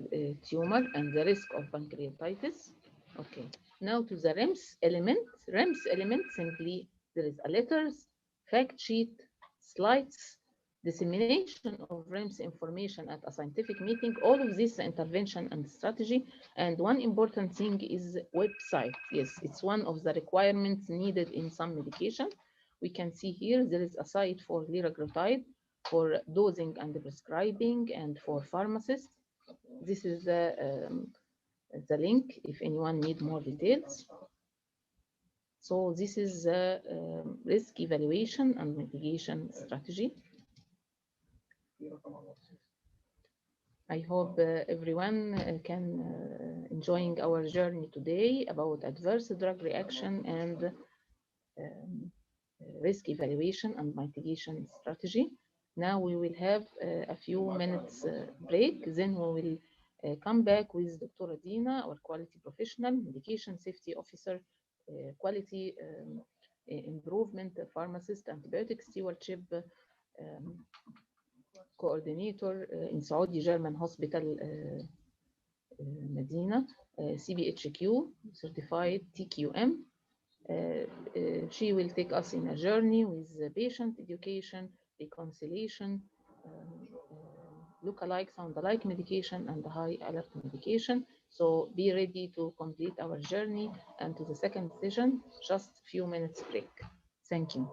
tumor and the risk of pancreatitis. Okay, now to the REMS element. REMS element simply, there is a letters, fact sheet, slides, dissemination of REMS information at a scientific meeting. All of this intervention and strategy. And one important thing is website. Yes, it's one of the requirements needed in some medication. We can see here there is a site for liraglutide, for dosing and prescribing, and for pharmacists. This is the link if anyone need more details. So this is the risk evaluation and mitigation strategy. I hope everyone can enjoying our journey today about adverse drug reaction and risk evaluation and mitigation strategy. Now we will have a few minutes break, then we will come back with Dr. Dina, our quality professional, medication safety officer, quality improvement pharmacist, antibiotic stewardship coordinator in Saudi German Hospital Medina, CBHQ certified TQM. She will take us in a journey with patient education, reconciliation, look-alike, sound-alike medication, and high alert medication. So be ready to complete our journey and to the second session, just a few minutes break. Thank you.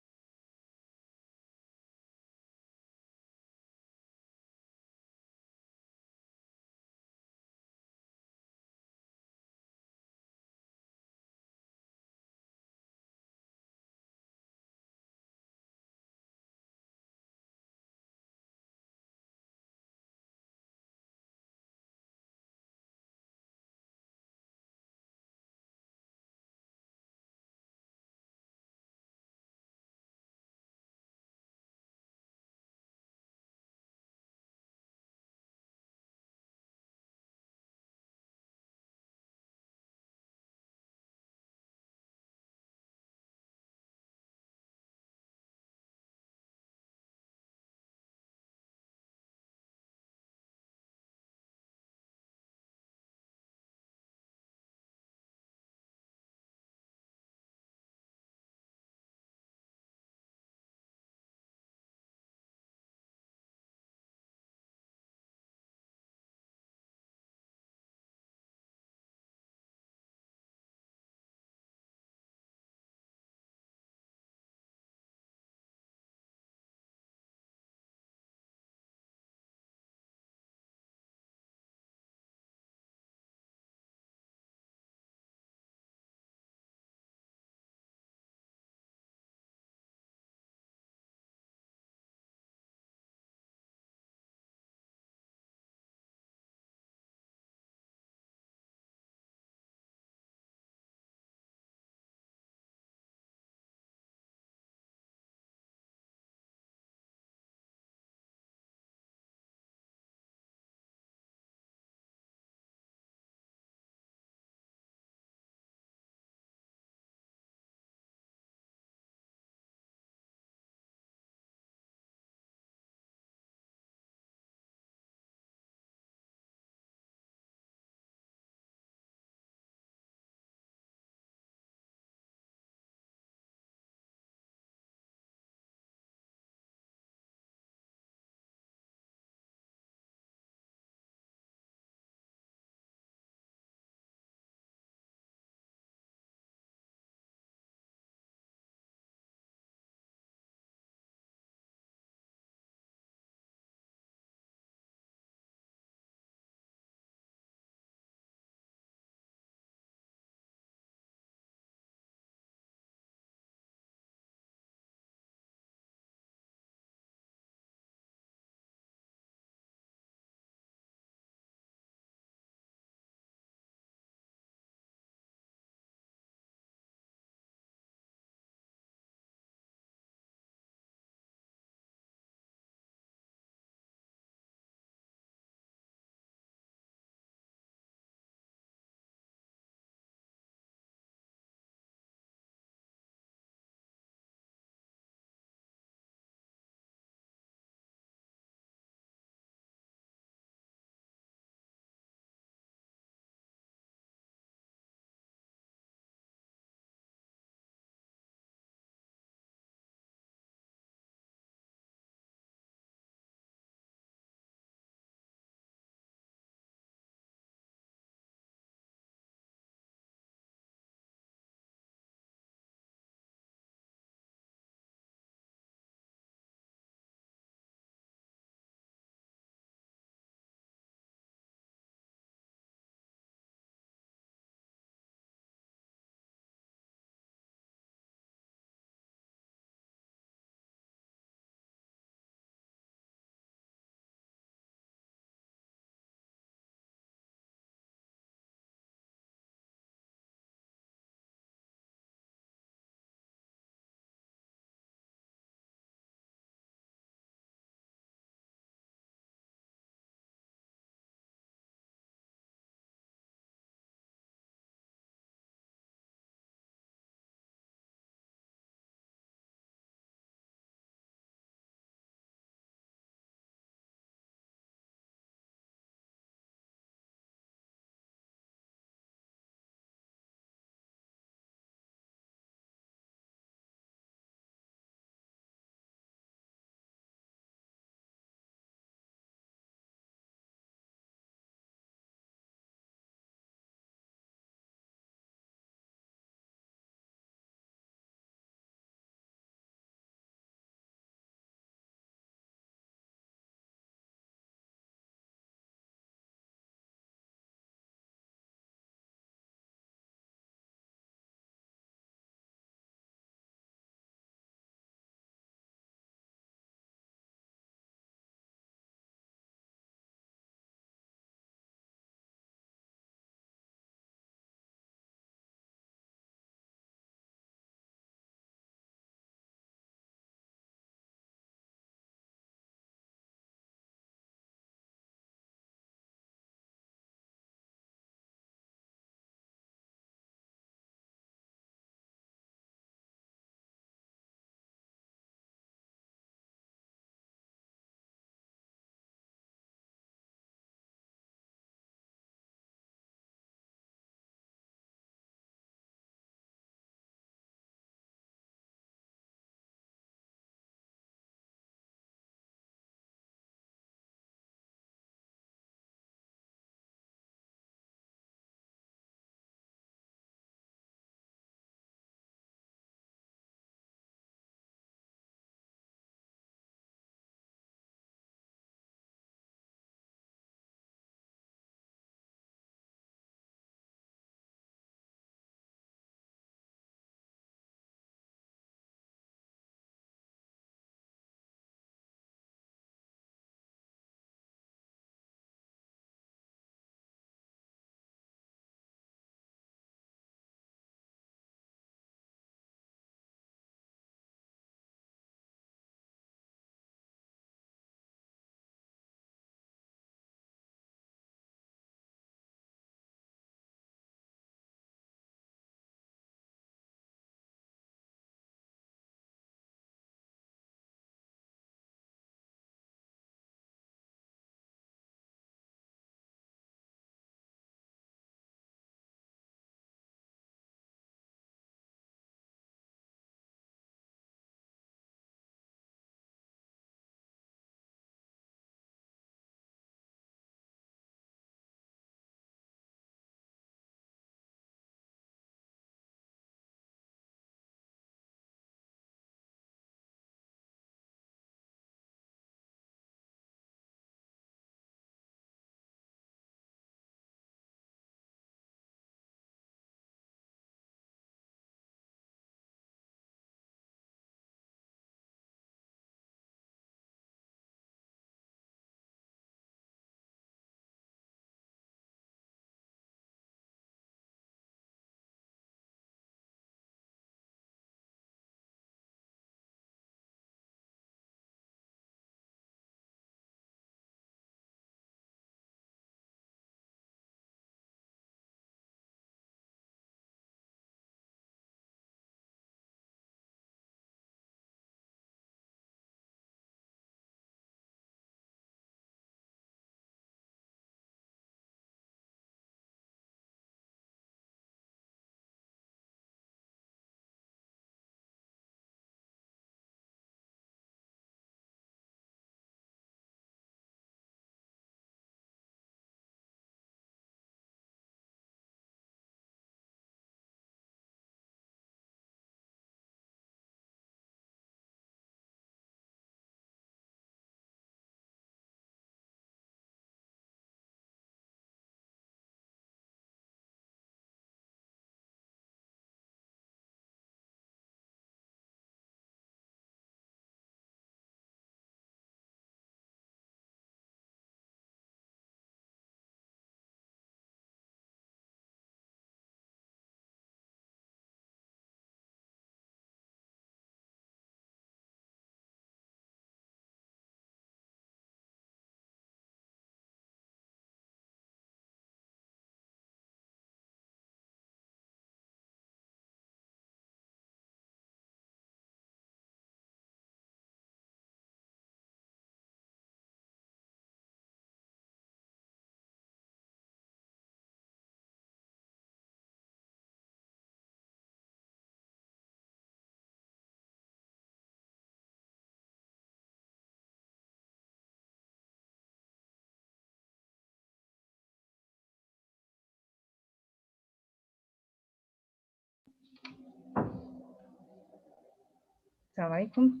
Assalamu alaikum.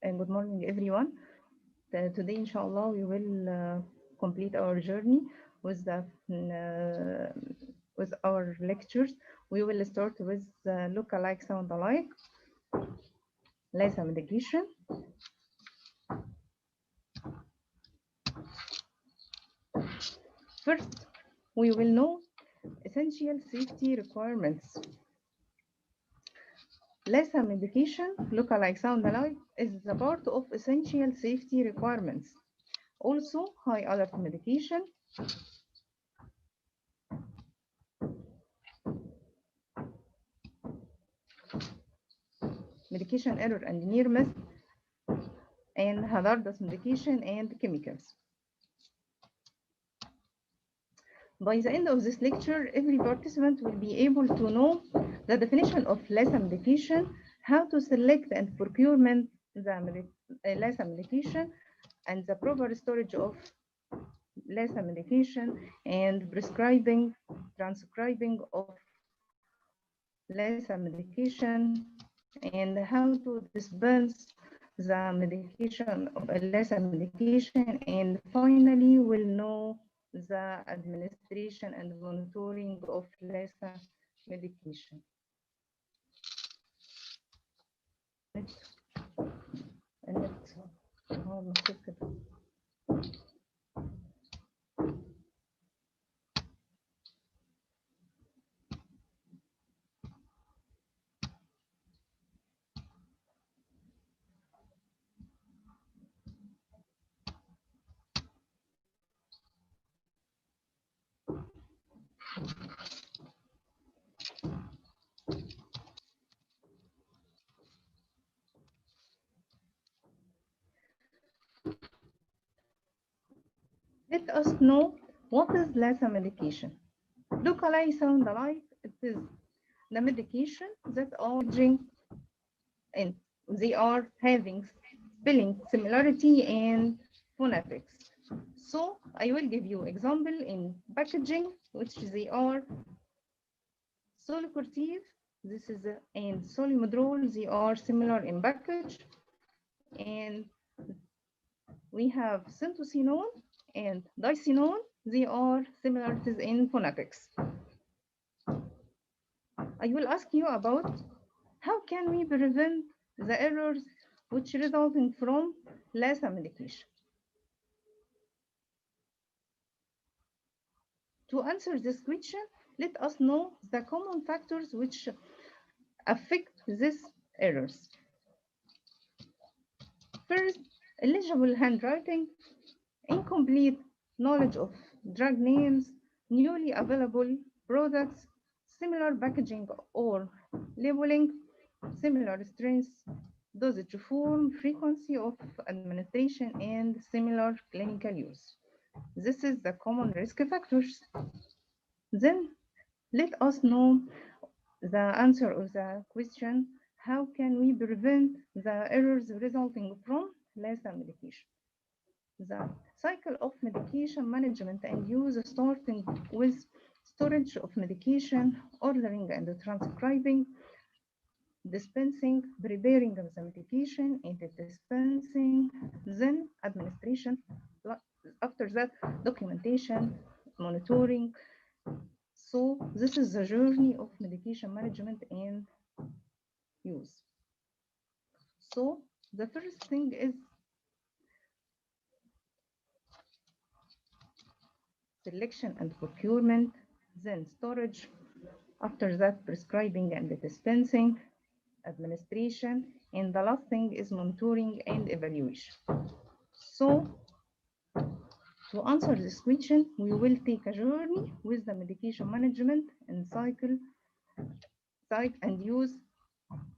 And good morning, everyone. Today, inshallah, we will complete our journey with with our lectures. We will start with look-alike, sound-alike, LASA medication. First, we will know essential safety requirements. LASA medication, look-alike, sound-alike, is a part of essential safety requirements. Also, high alert medication, medication error and near miss, and hazardous medication and chemicals. By the end of this lecture, every participant will be able to know the definition of LASA medication, how to select and procurement the LASA medication, and the proper storage of LASA medication, and prescribing, transcribing of LASA medication, and how to dispense the medication, LASA medication, and finally we'll know the administration and monitoring of LASA medication. Let us know what is LASA medication. Look alike, sound alike. It is the medication that are and they are having spelling similarity and phonetics. So I will give you example in packaging, which they are Solucortiv, this is and Solumedrol, they are similar in package, and we have syntocinon and dicinon, they are similarities in phonetics. I will ask you about how can we prevent the errors which resulting from LASA medication. To answer this question, let us know the common factors which affect these errors. First, illegible handwriting, incomplete knowledge of drug names, newly available products, similar packaging or labeling, similar strengths, dosage form, frequency of administration, and similar clinical use. This is the common risk factors. Then let us know the answer of the question, how can we prevent the errors resulting from LASA medication? The cycle of medication management and use, starting with storage of medication, ordering and transcribing, dispensing, preparing the medication, and dispensing, then administration, after that documentation, monitoring. So this is the journey of medication management and use. So the first thing is selection and procurement, then storage, after that prescribing and dispensing, administration, and the last thing is monitoring and evaluation. So to answer this question, we will take a journey with the medication management and cycle and use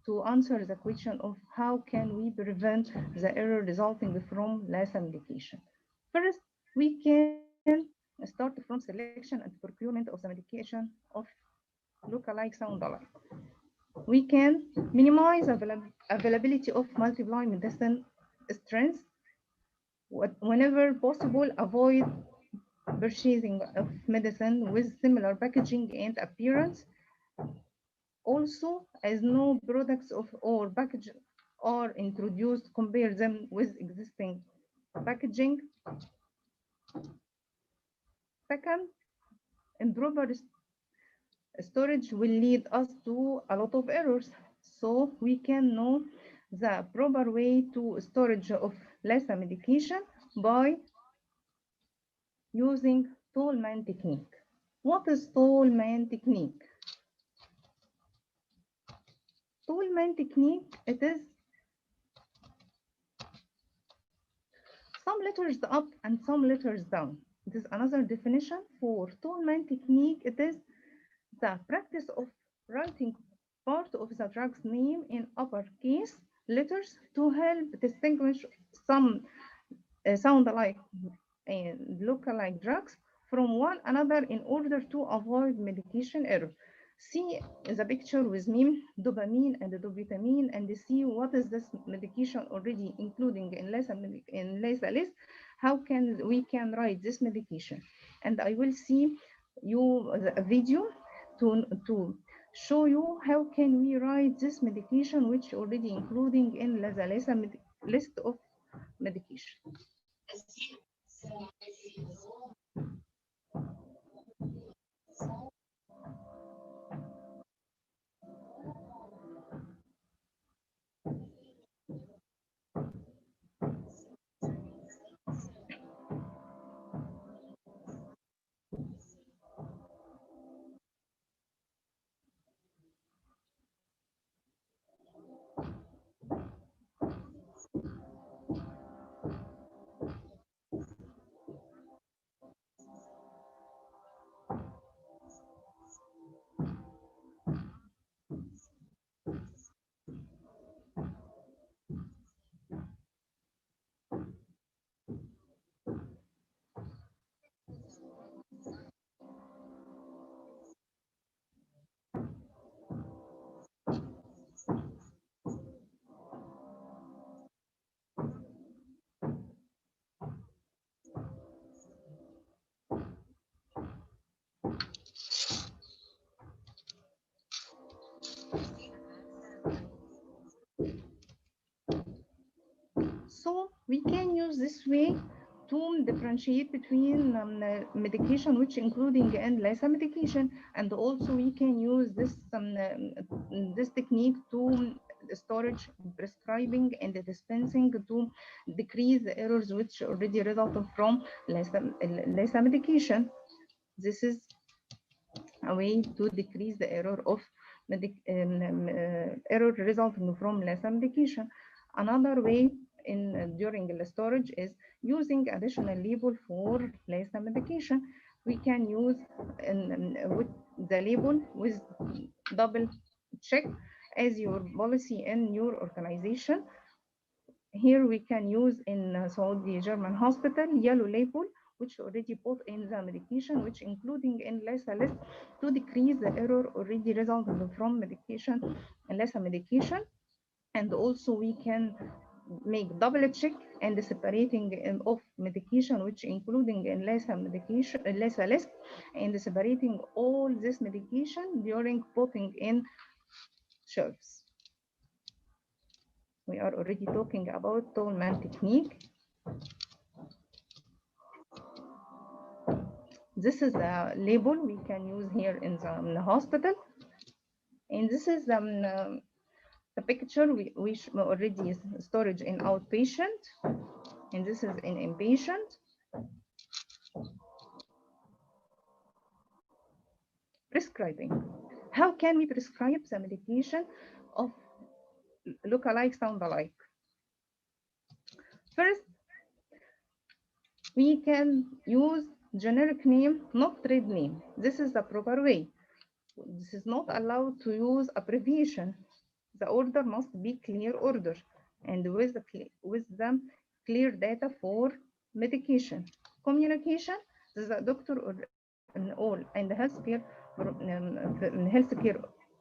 to answer the question of how can we prevent the error resulting from LASA medication. First, we can start from selection and procurement of the medication of look-alike, sound-alike. We can minimize availability of multiply medicine strengths. Whenever possible, avoid purchasing of medicine with similar packaging and appearance. Also, as no products or package are introduced, compare them with existing packaging. Second, improper storage will lead us to a lot of errors. So we can know the proper way to storage of LASA medication by using Tolman technique. What is Tolman technique? Tolman technique, it is some letters up and some letters down. It is another definition for Tolman technique. It is the practice of writing part of the drug's name in uppercase letters to help distinguish some sound alike and look alike drugs from one another in order to avoid medication error. See the picture with me, dopamine and dobutamine, and see what is this medication already including in LASA list. How can we can write this medication? And I will see you a video to show you how can we write this medication which already including in the LASA list of medication. So we can use this way to differentiate between medication which including and LASA medication, and also we can use this technique to storage, prescribing, and dispensing to decrease the errors which already result from LASA medication. This is a way to decrease the error of error resulting from LASA medication. Another way during the storage is using additional label for LASA medication. We can use with the label with double check as your policy in your organization. Here we can use in Saudi German hospital yellow label which already put in the medication which including in LASA list to decrease the error already resulting from medication and LASA medication. And also we can make double check and separating of medication which including in LASA medication LASA list and separating all this medication during putting in shelves. We are already talking about Tolman technique. This is the label we can use here in the hospital, and this is the picture we already storage in outpatient, and this is in inpatient. Prescribing. How can we prescribe the medication of look-alike, sound-alike? First, we can use generic name, not trade name. This is the proper way. This is not allowed to use abbreviation. The order must be clear order and with the clear data for medication. Communication, the doctor and the healthcare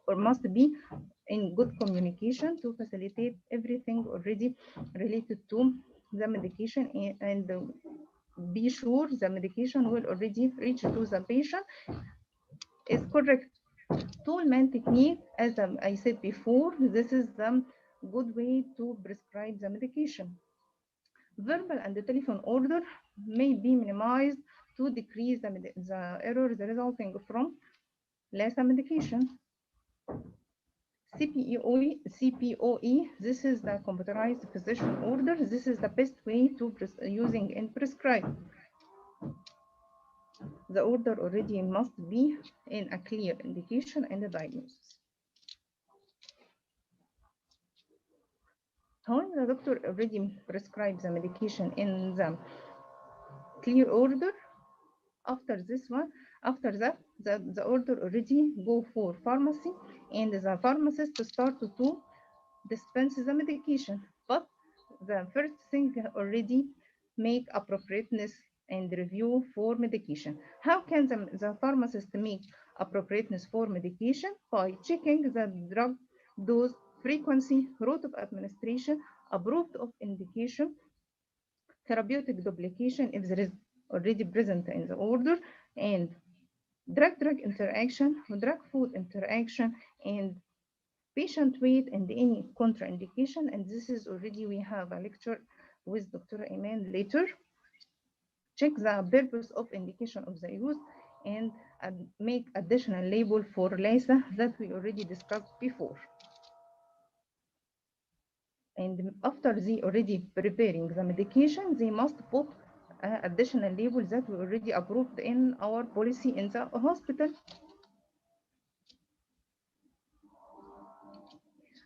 or must be in good communication to facilitate everything already related to the medication and be sure the medication will already reach to the patient is correct. Tollman technique, as I said before, this is the good way to prescribe the medication. Verbal and the telephone order may be minimized to decrease the errors resulting from less medication. CPOE, this is the computerized physician order. This is the best way to using and prescribe. The order already must be in a clear indication and a diagnosis. When the doctor already prescribes the medication in the clear order, after that, the order already go for pharmacy, and the pharmacist start to dispense the medication. But the first thing already make appropriateness and review for medication. How can the pharmacist make appropriateness for medication? By checking the drug dose, frequency, route of administration, approved of indication, therapeutic duplication if there is already present in the order, and drug-drug interaction, drug-food interaction, and patient weight and any contraindication. And this is already, we have a lecture with Dr. Iman later. Check the purpose of indication of the use, and make additional label for LISA that we already discussed before. And after they already preparing the medication, they must put additional labels that we already approved in our policy in the hospital.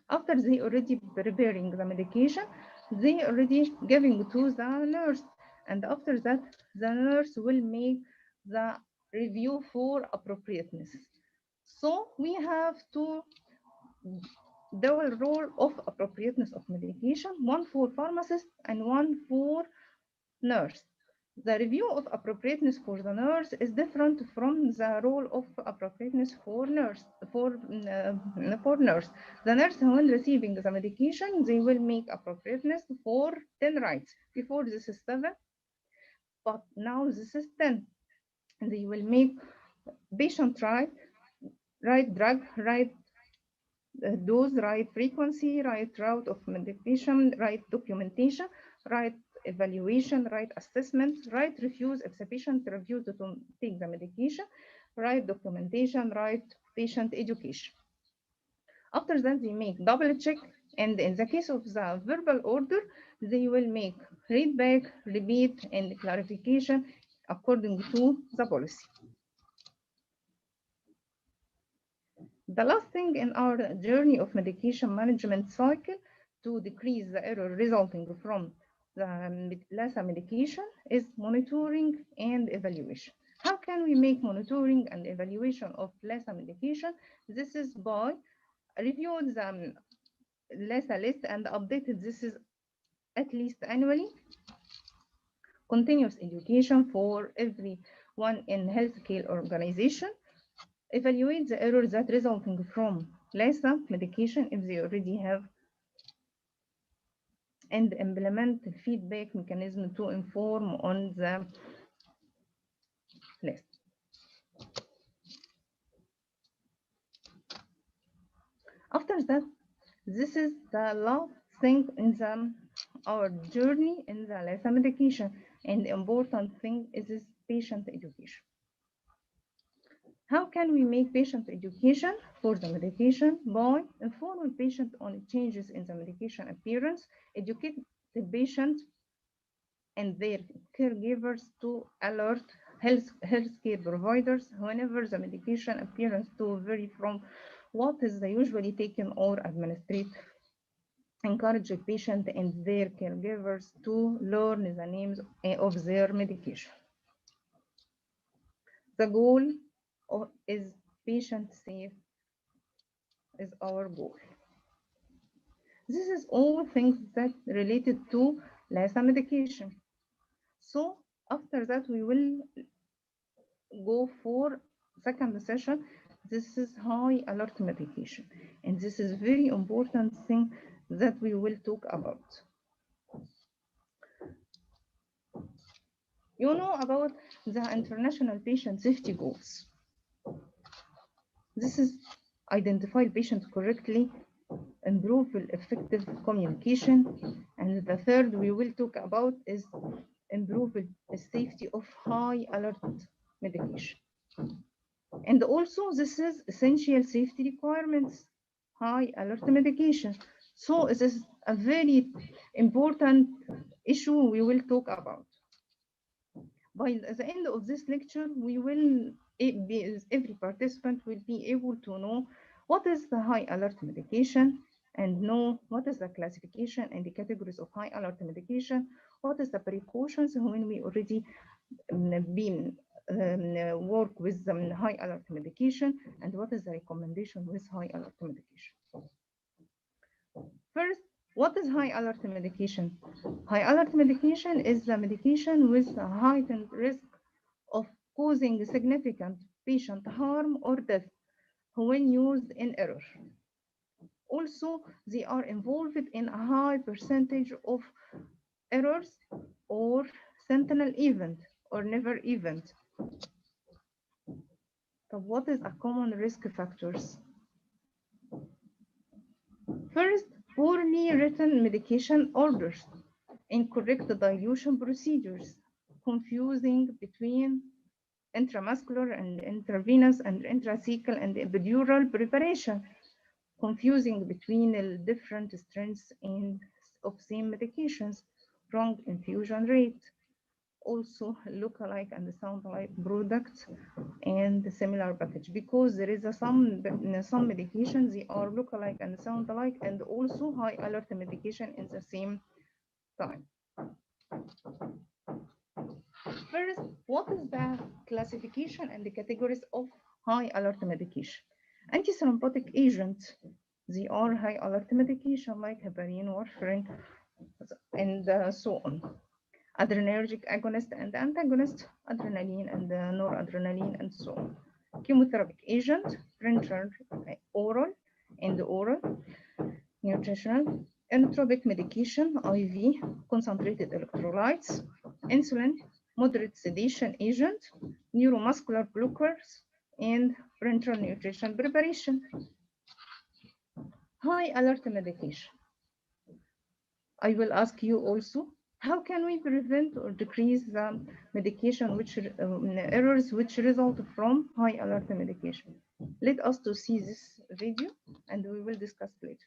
After they already preparing the medication, they already giving to the nurse, and after that the nurse will make the review for appropriateness. So we have to dual role of appropriateness of medication, one for pharmacist and one for nurse. The review of appropriateness for the nurse is different from the role of appropriateness for nurse. For nurse, the nurse when receiving the medication, they will make appropriateness for 10 rights. Before this is 7, but now this is 10. They will make patient right drug, right dose, right frequency, right route of medication, right documentation, right evaluation, right assessment, right refuse if the patient refused to take the medication, right documentation, right patient education. After that, they make double check, and in the case of the verbal order, they will make read back, repeat, and clarification according to the policy. The last thing in our journey of medication management cycle to decrease the error resulting from the LASA medication is monitoring and evaluation. How can we make monitoring and evaluation of LASA medication? This is by reviewing the LASA list and updated this is at least annually. Continuous education for everyone in healthcare organization. Evaluate the errors that resulting from LASA medication if they already have, and implement feedback mechanism to inform on the list. After that, this is the last thing in our journey in the LASA medication, and the important thing is this patient education. How can we make patient education for the medication? By informing patient on changes in the medication appearance, educate the patient and their caregivers to alert healthcare providers whenever the medication appearance to vary from what is usually taken or administered. Encourage the patient and their caregivers to learn the names of their medication. The goal is patient safe is our goal. This is all things that related to LASA medication. So after that, we will go for second session. This is high alert medication, and this is very important thing that we will talk about. You know about the international patient safety goals. This is identify patient correctly, improve effective communication, and the third we will talk about is improve the safety of high alert medication. And also this is essential safety requirements, high alert medication. So this is a very important issue we will talk about. By the end of this lecture, we will every participant will be able to know what is the high alert medication and know what is the classification and the categories of high alert medication, what is the precautions when we already been work with high alert medication, and what is the recommendation with high alert medication. First, what is high alert medication? High alert medication is the medication with a heightened risk of causing significant patient harm or death when used in error. Also, they are involved in a high percentage of errors or sentinel event or never event. So what is a common risk factors? First, poorly written medication orders, incorrect dilution procedures, confusing between intramuscular and intravenous and intrathecal and epidural preparation, confusing between the different strengths of same medications, wrong infusion rate, also look-alike and sound-alike products and similar package, because there is some medications they are look-alike and sound-alike and also high alert medication in the same time. First, what is the classification and the categories of high alert medication? Antithrombotic agents, they are high alert medication like heparin, warfarin, and so on. Adrenergic agonist and antagonist, adrenaline and noradrenaline, and so on. Chemotherapeutic agent, parenteral, oral, and oral, nutritional, inotropic medication, IV, concentrated electrolytes, insulin, moderate sedation agent, neuromuscular blockers, and parenteral nutrition preparation. High alert medication. I will ask you also, how can we prevent or decrease the medication errors which result from high alert medication? Let us to see this video and we will discuss later.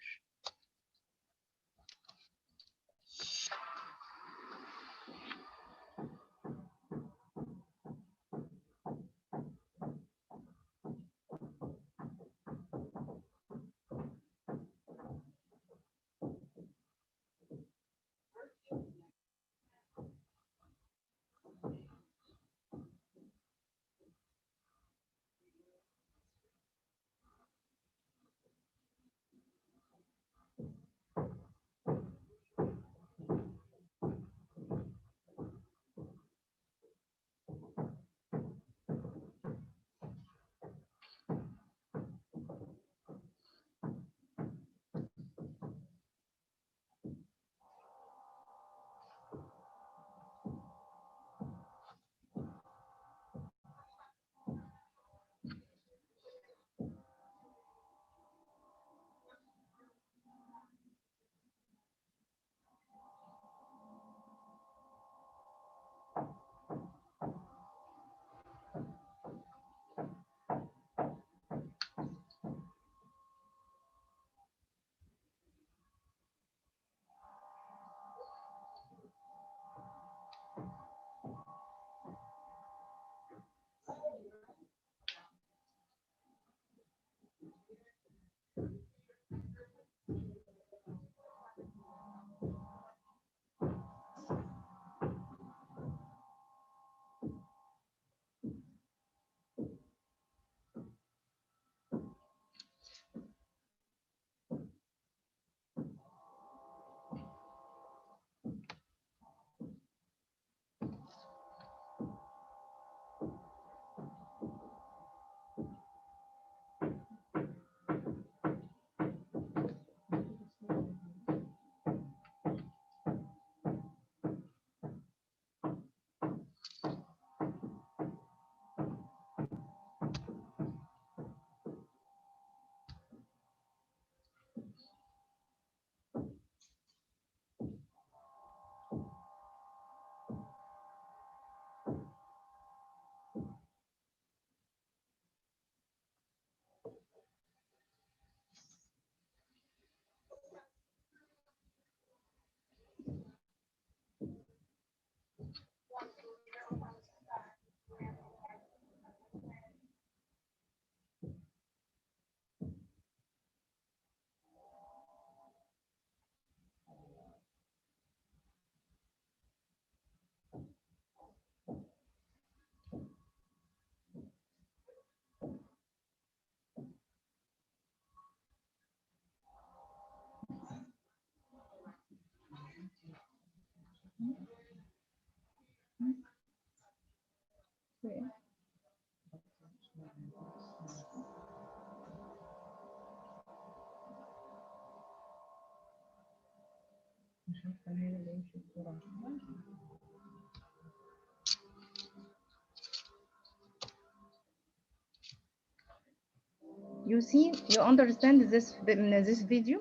You see, you understand this in this video.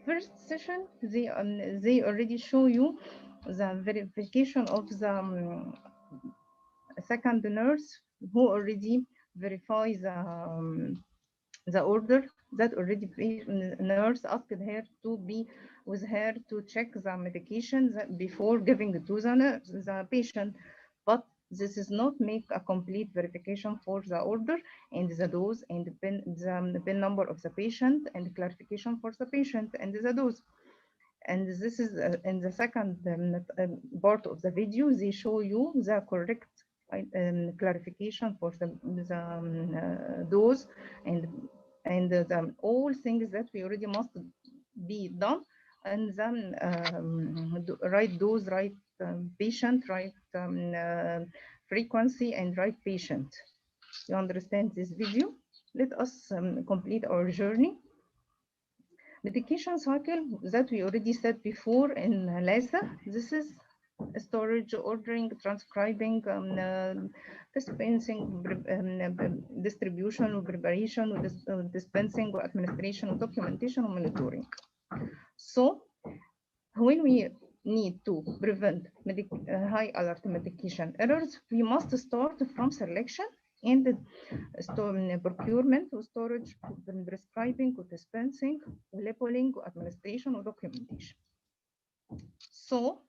First session, they already show you the verification of the second nurse who already verifies the order that already nurse asked her to be with her to check the medications before giving to the patient. But this is not make a complete verification for the order and the dose and the pin number of the patient and clarification for the patient and the dose. And this is in the second part of the video, they show you the correct clarification for the dose and all things that we already must be done, and then right dose, right patient, right frequency, and right patient. You understand this video? Let us complete our journey. Medication cycle that we already said before in LASA. This is storage, ordering, transcribing, dispensing, distribution, preparation, dispensing, administration, documentation, and monitoring. So when we need to prevent high alert medication errors, we must start from selection and procurement, storage, prescribing, dispensing, labeling, administration, or documentation. So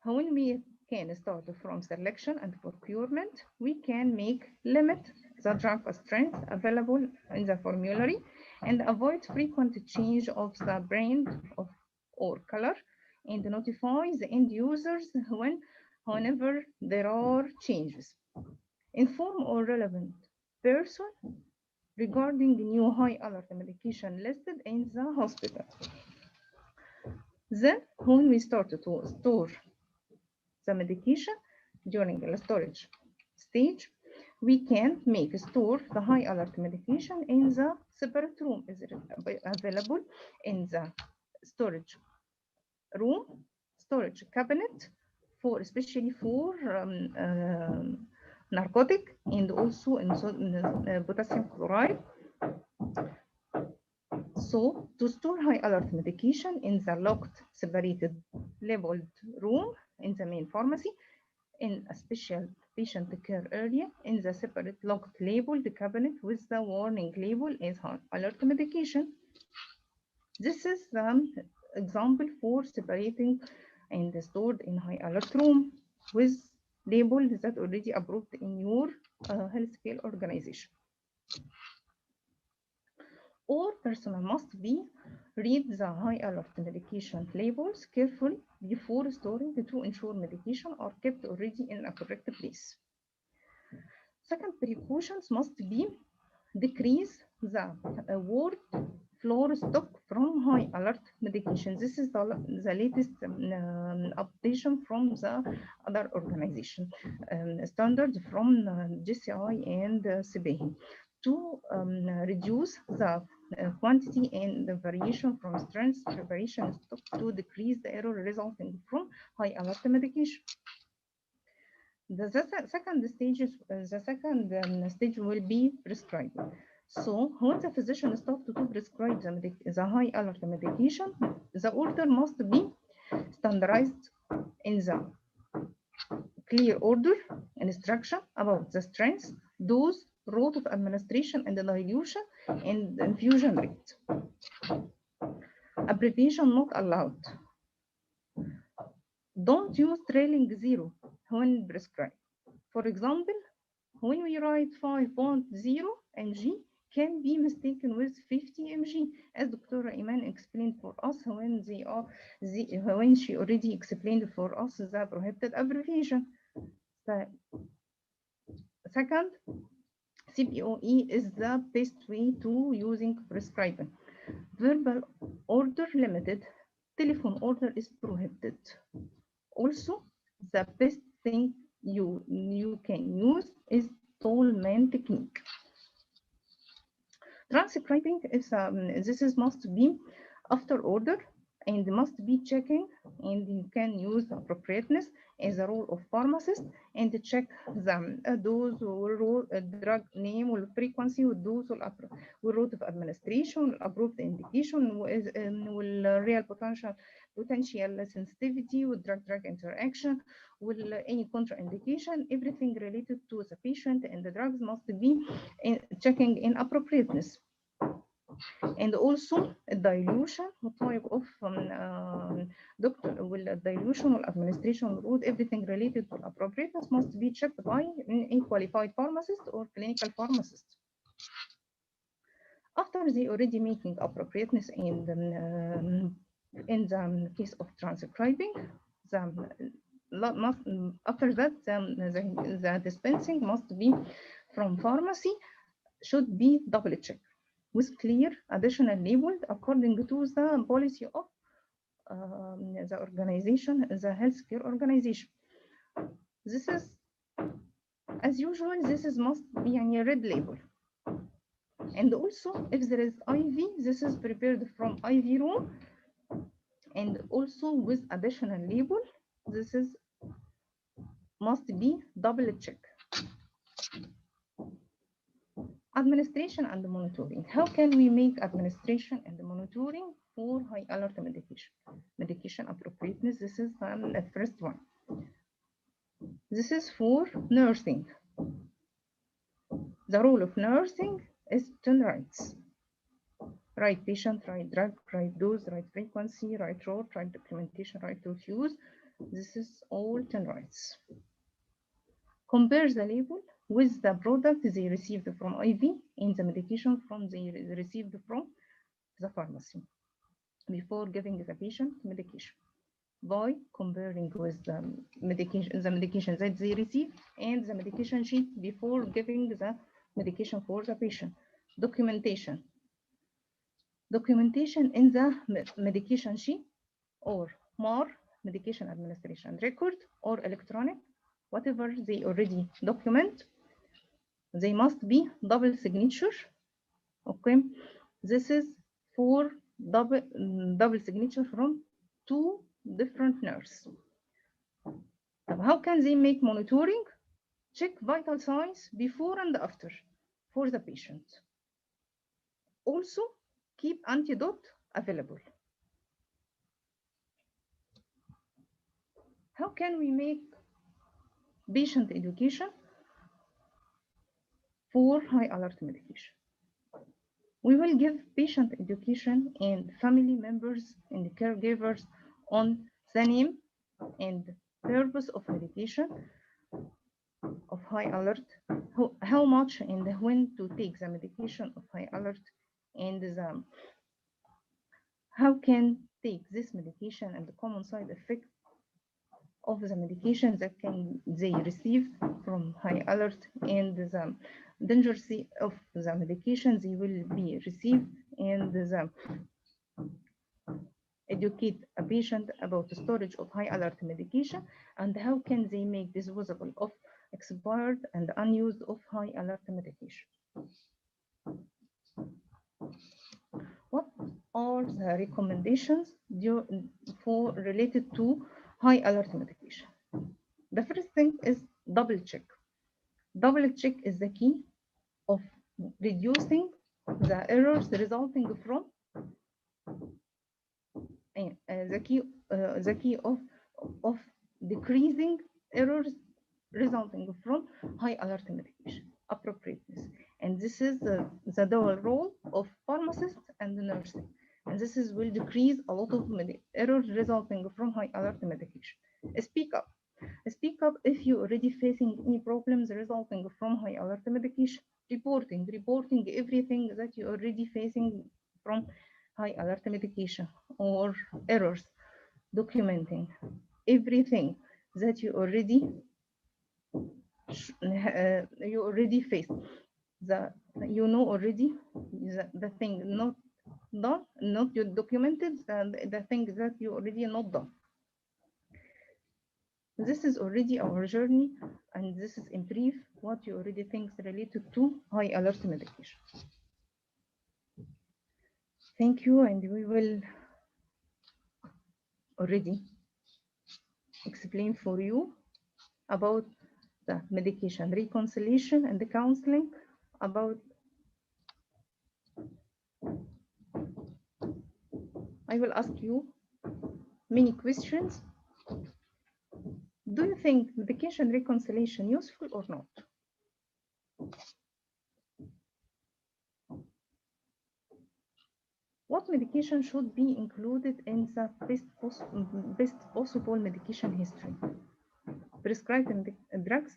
when we can start from selection and procurement, we can limit the drug strength available in the formulary and avoid frequent change of the brand or color, and notify the end users whenever there are changes. Inform all relevant person regarding the new high alert medication listed in the hospital. Then, when we start to store the medication during the storage stage, we can store the high alert medication in the separate room. Is it available in the storage room, storage cabinet, especially for narcotic, and also in potassium chloride. So to store high alert medication in the locked, separated, labeled room in the main pharmacy, in a special patient care area, in the separate locked labeled cabinet with the warning label as high alert medication. This is the example for separating and stored in high alert room with labels that already approved in your healthcare organization. All personnel must read the high alert medication labels carefully before storing to ensure medication are kept already in a correct place. Second, precautions must be decrease the word floor stock from high alert medication. This is the latest updation from the other organization standards from GCI and CBE to reduce the quantity and the variation from strength preparation stock to decrease the error resulting from high alert medication. The second stage will be prescribing. So when the physician starts to prescribe the high alert medication, the order must be standardized in the clear order instruction about the strength, dose, route of administration, and the dilution and infusion rate. Abbreviation not allowed. Don't use trailing zero when prescribed. For example, when we write 5.0 mg can be mistaken with 50 mg, as Dr. Iman explained for us when she already explained for us the prohibited abbreviation. The second, CPOE is the best way to using prescribing. Verbal order limited, telephone order is prohibited. Also, the best thing you can use is Tolman technique. Transcribing is must be after order and must be checking, and you can use appropriateness as a role of pharmacist and check the dose drug name والfrequency والdose والroute of administration approved indication real potential sensitivity drug interaction any contraindication, everything related to the patient and the drugs must be checking in appropriateness. And also dilution type of doctor will dilution or administration route, everything related to appropriateness must be checked by a qualified pharmacist or clinical pharmacist. After they already making appropriateness in the case of transcribing, after that the dispensing must be from pharmacy should be double checked with clear additional label according to the policy of the organization, the healthcare organization. This is, as usual, this is must be a red label. And also, if there is IV, this is prepared from IV room, and also with additional label. This is must be double check. Administration and monitoring. How can we make administration and monitoring for high alert medication? Medication appropriateness, this is the first one. This is for nursing. The role of nursing is 10 rights. Right patient, right drug, right dose, right frequency, right route, right documentation, right to use. This is all 10 rights. Compare the label with the product they received from IV and the medication from they received from the pharmacy before giving the patient medication by comparing with the medication that they receive and the medication sheet before giving the medication for the patient. Documentation in the medication sheet or more medication administration record or electronic, whatever they already document, they must be double signature. Okay, this is for double signature from two different nurses. How can they make monitoring? Check vital signs before and after for the patient. Also, keep antidote available. How can we make patient education for high alert medication? We will give patient education and family members and caregivers on the name and purpose of medication of high alert, how much and when to take the medication of high alert, and how can take this medication and the common side effect of the medication that can they receive from high alert, and the danger of the medication they will be received, and the educate a patient about the storage of high alert medication, and how can they make disposable of expired and unused of high alert medication. What are the recommendations for related to high alert medication? The first thing is double check. Double check is the key of reducing the errors resulting from the key of decreasing errors resulting from high alert medication appropriateness. And this is the dual role of pharmacist and nursing. And this is will decrease a lot of errors resulting from high alert medication. Speak up. Speak up if you're already facing any problems resulting from high alert medication. Reporting everything that you're already facing from high alert medication or errors. Documenting everything that you already faced. You know already the thing not done, not you documented, and the thing that you already not done. This is already our journey, and this is in brief what you already think related to high alert medication. Thank you, and we will already explained for you about the medication reconciliation and the counseling, about I will ask you many questions. Do you think medication reconciliation useful or not? What medication should be included in the best possible medication history? Prescribed drugs,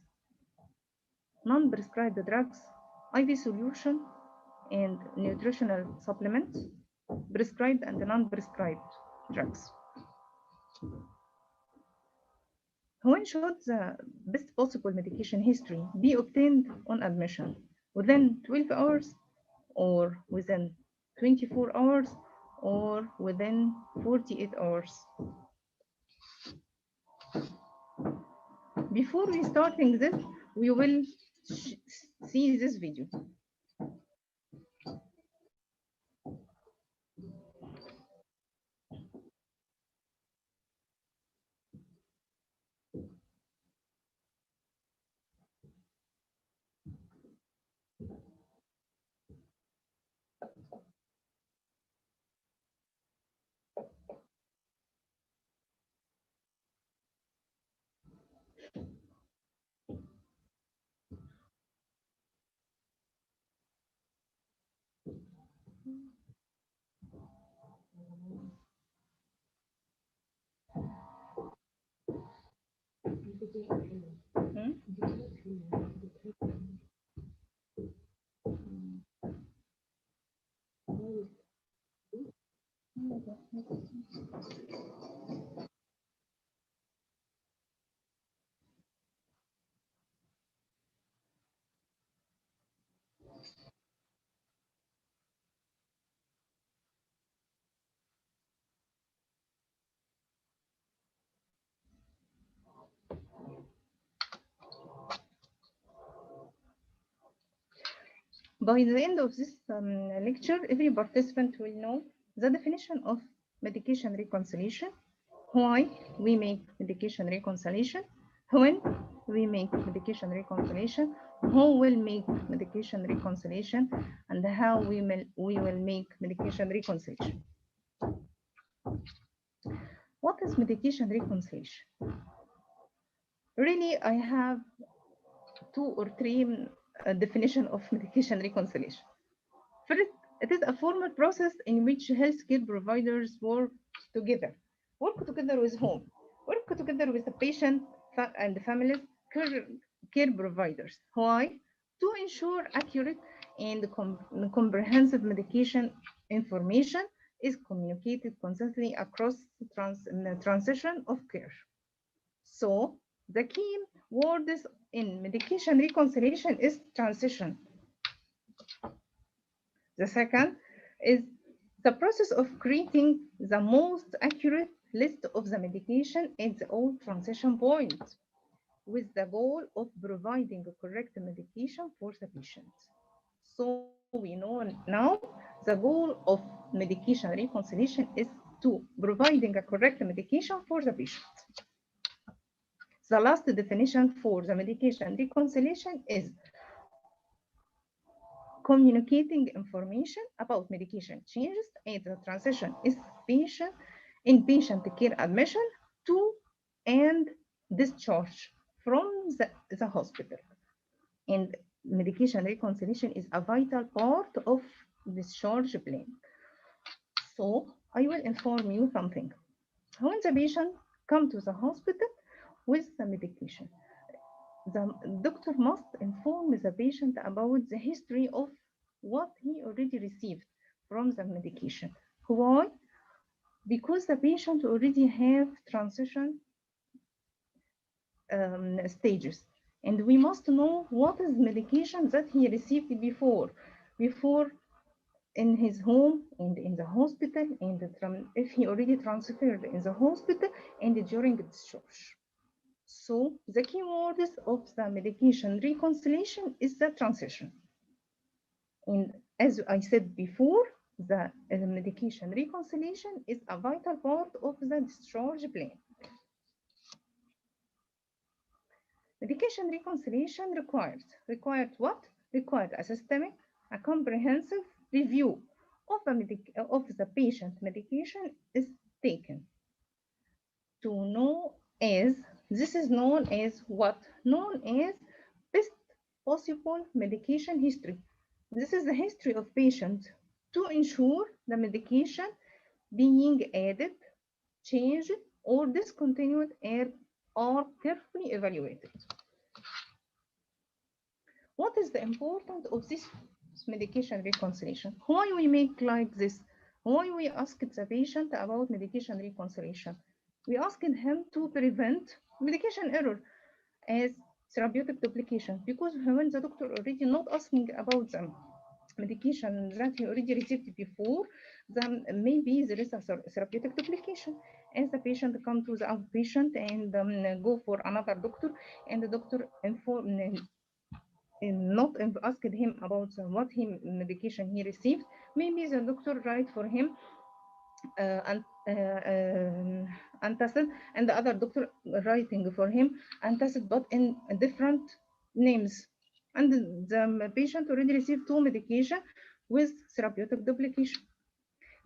non-prescribed drugs, IV solution, and nutritional supplements, prescribed and non-prescribed drugs. When should the best possible medication history be obtained on admission? Within 12 hours, or within 24 hours, or within 48 hours? Before we starting this, we will see this video. By the end of this lecture, every participant will know the definition of medication reconciliation, why we make medication reconciliation, when we make medication reconciliation, who will make medication reconciliation, and how we will make medication reconciliation. What is medication reconciliation? Really, I have 2 or 3 definition of medication reconciliation. First, it is a formal process in which healthcare providers work together with whom? Work together with the patient and the families, care providers. Why? To ensure accurate and comprehensive medication information is communicated consistently across the transition of care. So the key words in medication reconciliation is transition. The second is the process of creating the most accurate list of the medication at all transition points, with the goal of providing a correct medication for the patient. So we know now the goal of medication reconciliation is to providing a correct medication for the patient. The last definition for the medication reconciliation is communicating information about medication changes at the transition is inpatient care admission to and discharge from the hospital. And medication reconciliation is a vital part of discharge plan. So I will inform you something. When the patient comes to the hospital with the medication, the doctor must inform the patient about the history of what he already received from the medication. Why? Because the patient already have transition stages, and we must know what is medication that he received before in his home and in the hospital, and if he already transferred in the hospital and during discharge. So the key words of the medication reconciliation is the transition. And as I said before, The medication reconciliation is a vital part of the discharge plan. Medication reconciliation required what? Required a systemic, a comprehensive review of the patient medication is taken. To know as this is known as what? Known as best possible medication history. This is the history of patient to ensure the medication being added, changed, or discontinued are carefully evaluated. What is the importance of this medication reconciliation? Why we make like this? Why we ask the patient about medication reconciliation? We asked him to prevent medication error as therapeutic duplication, because when the doctor already not asking about the medication that he already received before, then maybe there is a therapeutic duplication. As the patient come to the outpatient and go for another doctor, and the doctor not asked him about what medication he received, maybe the doctor write for him antacid, and the other doctor writing for him antacid, but in different names, and the patient already received two medication with therapeutic duplication.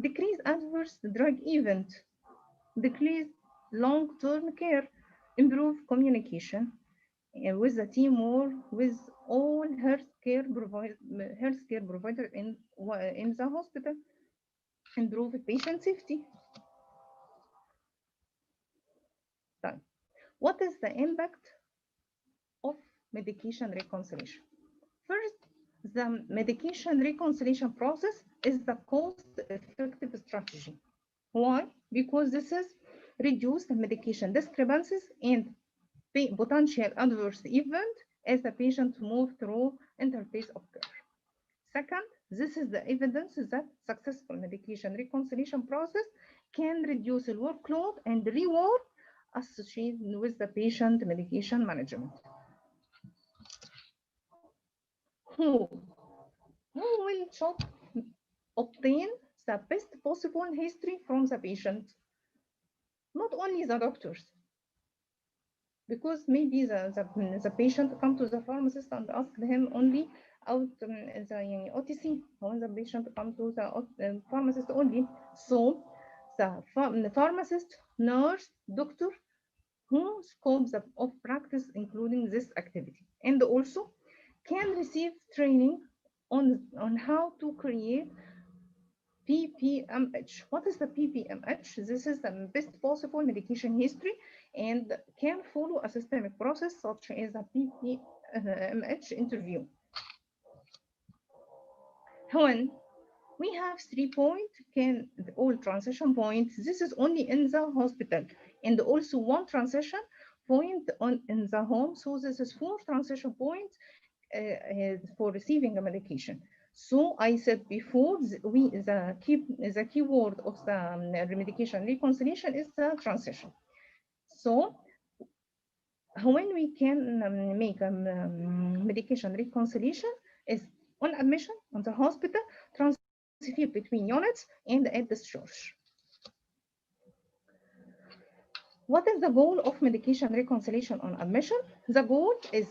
Decrease adverse drug event, decrease long-term care, improve communication with the team or with all healthcare providers in the hospital, improve patient safety. What is the impact of medication reconciliation? First, the medication reconciliation process is the cost-effective strategy. Why? Because this is reduce the medication discrepancies and potential adverse event as the patient move through interface of care. Second, this is the evidence that successful medication reconciliation process can reduce the workload and reward associated with the patient medication management. Who will obtain the best possible history from the patient? Not only the doctors, because maybe the patient come to the pharmacist and ask him only out the OTC, when the patient come to the pharmacist only. So the pharmacist, nurse, doctor, who scopes of practice including this activity, and also can receive training on how to create PPMH. What is the PPMH? This is the best possible medication history and can follow a systemic process such as a PPMH interview. When we have 3 points, all transition points. This is only in the hospital, and also 1 transition point in the home. So this is 4 transition points for receiving a medication. So I said before, the key word of the medication reconciliation is the transition. So when we can make a medication reconciliation is on admission on the hospital, transfer between units, and at discharge. What is the goal of medication reconciliation on admission? The goal is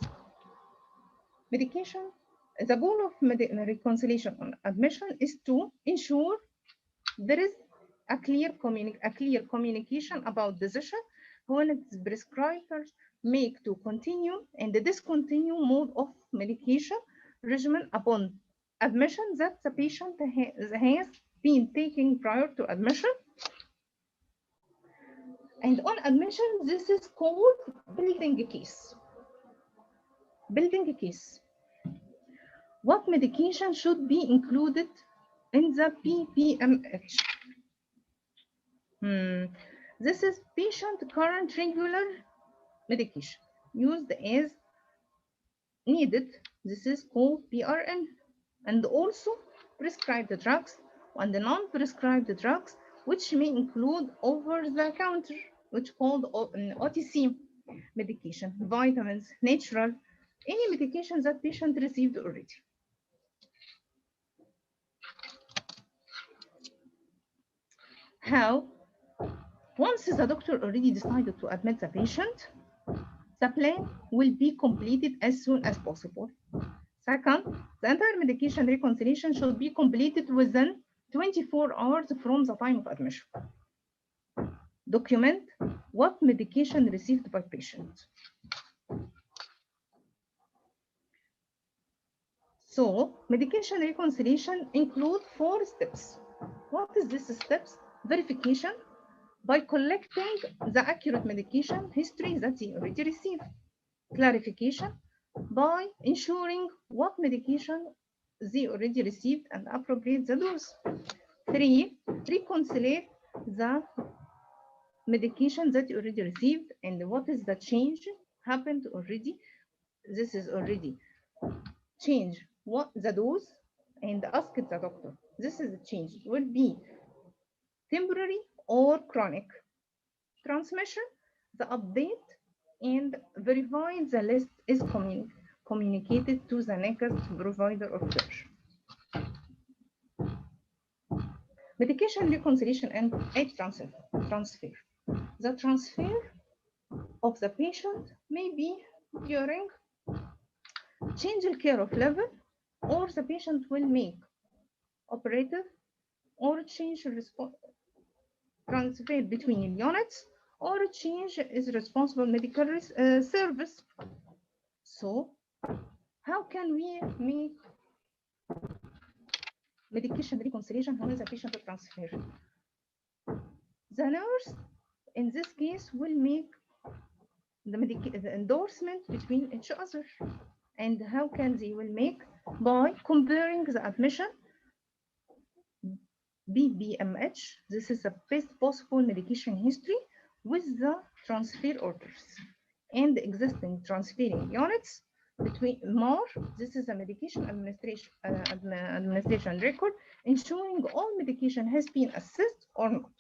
the goal of reconciliation on admission is to ensure there is a clear communication about decision when its prescribers make to continue and discontinue mode of medication regimen upon admission that the patient has been taking prior to admission. And on admission, this is called building a case. Building a case. What medication should be included in the PPMH? This is patient current regular medication used as needed. This is called PRN. And also prescribed drugs and the non-prescribed drugs, which may include over-the-counter, which called OTC medication, vitamins, natural, any medication that patient received already. How? Once the doctor already decided to admit the patient, the plan will be completed as soon as possible. Second, the entire medication reconciliation should be completed within 24 hours from the time of admission. Document what medication received by patient. So, medication reconciliation include 4 steps. What is this steps? Verification by collecting the accurate medication history that he already received. Clarification by ensuring what medication they already received and appropriate the dose. 3, reconcile the medication that you already received and what is the change happened already. This is already change what the dose and ask the doctor. This is the change. It will be temporary or chronic. Transmission, the update and verify the list is communicated to the next provider of care. Medication reconciliation and aid transfer. The transfer of the patient may be during change in care of level, or the patient will make operative or change transfer between units, or change is responsible medical service. So how can we make medication reconciliation when the patient transfer? The nurse in this case will make the endorsement between each other. And how can they will make? By comparing the admission BBMH, this is the best possible medication history, with the transfer orders and existing transferring units between MAR, this is a medication administration record, ensuring all medication has been assessed or not.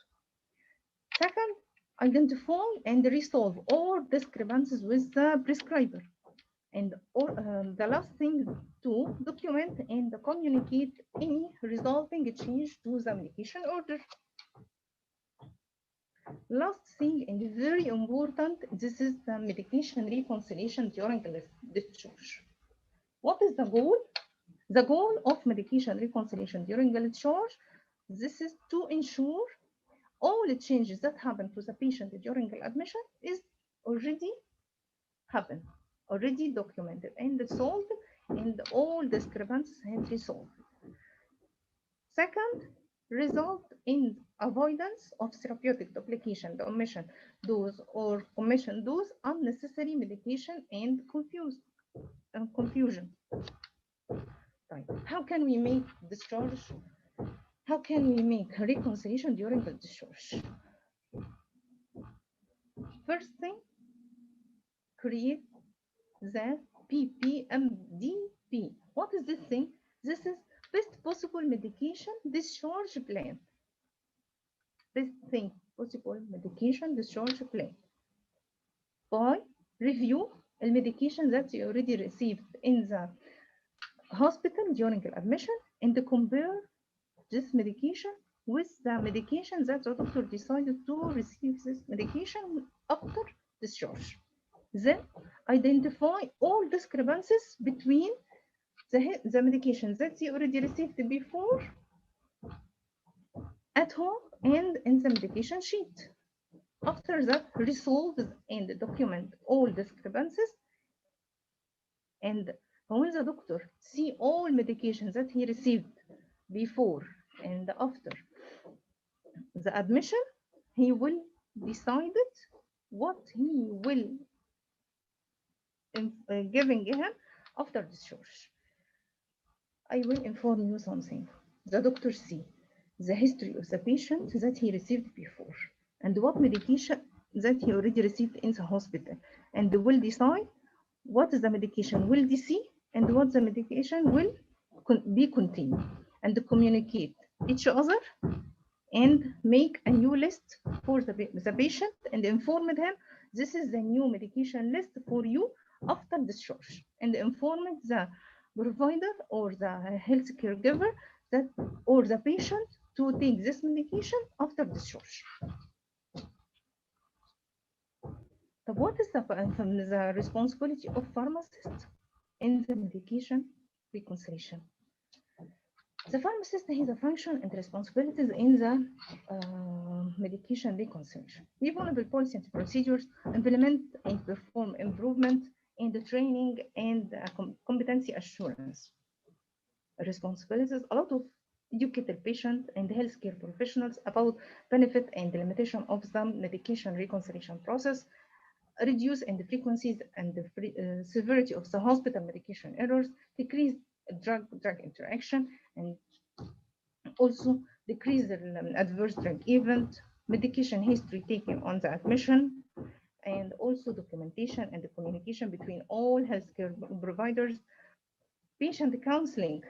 Second, identify and resolve all discrepancies with the prescriber. And the last thing, to document and communicate any resulting change to the medication order. Last thing, and very important, this is the medication reconciliation during the discharge. What is the goal? The goal of medication reconciliation during the discharge, this is to ensure all the changes that happen to the patient during the admission is already happened, already documented and solved, and all discrepancies have resolved. Second, result in avoidance of therapeutic duplication, the omission dose or commission dose, unnecessary medication, and confusion. Right. How can we make discharge? How can we make reconciliation during the discharge? First thing, create the PPMDP. What is this thing? This is best possible medication discharge plan. Best thing possible medication discharge plan. By review the medication that you already received in the hospital during admission and compare this medication with the medication that the doctor decided to receive this medication after discharge. Then identify all discrepancies between the medications that you already received before at home and in the medication sheet. After that, resolve and document all discrepancies. And when the doctor see all medications that he received before and after the admission, he will decide what he will giving him after discharge. I will inform you something. The doctor see the history of the patient that he received before and what medication that he already received in the hospital, and will decide what is the medication will DC and what the medication will be continued, and communicate each other and make a new list for the patient and inform him this is the new medication list for you after discharge, and inform the provider or the health caregiver that or the patient to take this medication after discharge. So what is the responsibility of pharmacist in the medication reconciliation? The pharmacist has a function and responsibilities in the medication reconciliation. Develop policy and procedures, implement and perform improvement in the training and competency assurance. Responsibilities, a lot of educate the patient and healthcare professionals about benefit and the limitation of the medication reconciliation process, reduce the frequencies and the severity of the hospital medication errors, decrease drug interaction, and also decrease the adverse drug event, medication history taken on the admission, and also documentation and the communication between all healthcare providers, patient counseling,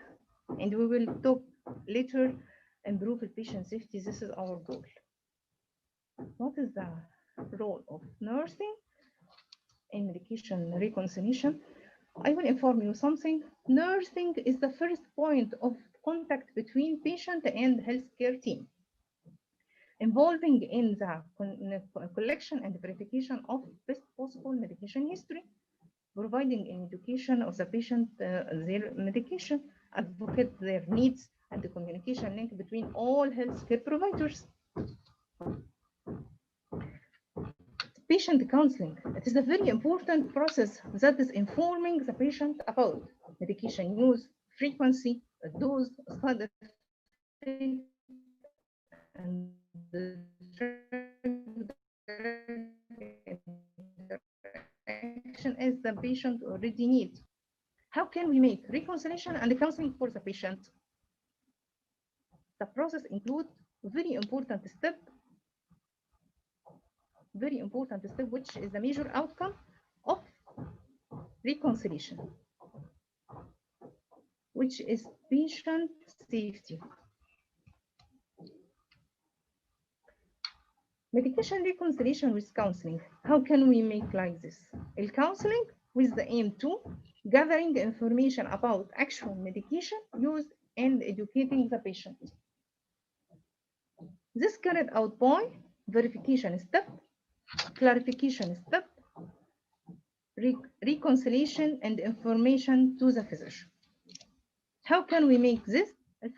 and we will talk later, improve patient safety. This is our goal. What is the role of nursing in medication reconciliation? I will inform you something. Nursing is the first point of contact between patient and healthcare team, involving in the collection and verification of best possible medication history, providing an education of the patient their medication, advocate their needs, and the communication link between all healthcare providers. Patient counseling. It is a very important process that is informing the patient about medication use, frequency, dose, side effects, and the interaction as the patient already needs. How can we make reconciliation and counseling for the patient? The process includes very important step, which is the major outcome of reconciliation, which is patient safety. Medication reconciliation with counseling. How can we make like this? Counseling with the aim to gathering information about actual medication used and educating the patient. This carried out by verification step, clarification step, reconciliation and information to the physician. How can we make this? A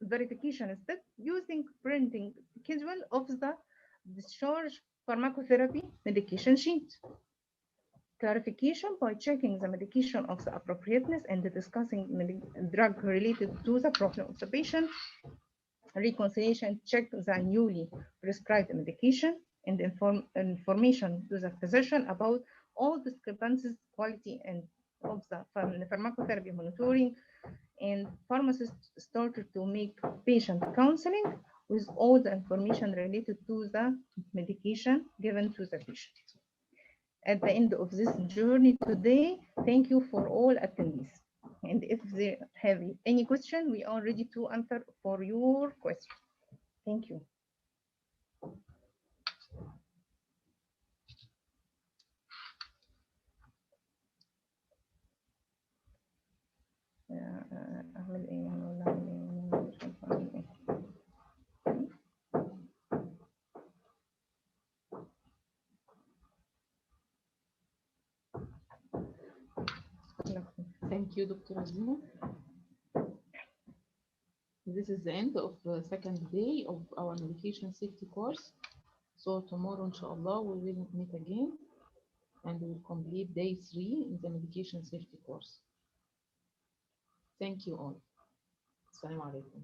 verification step using printing schedule of the discharge pharmacotherapy medication sheet. Clarification by checking the medication of the appropriateness and discussing drug related to the problem of the patient. Reconciliation, check the newly prescribed medication and information to the physician about all discrepancies, quality, and of the pharmacotherapy monitoring. And pharmacists started to make patient counseling with all the information related to the medication given to the patient. At the end of this journey today, thank you for all attendees. And if they have any question, we are ready to answer for your question. Thank you. Thank you, Dr. Azima. This is the end of the second day of our medication safety course. So tomorrow, inshallah, we will meet again and we will complete day 3 in the medication safety course. Thank you all. Assalamu alaikum.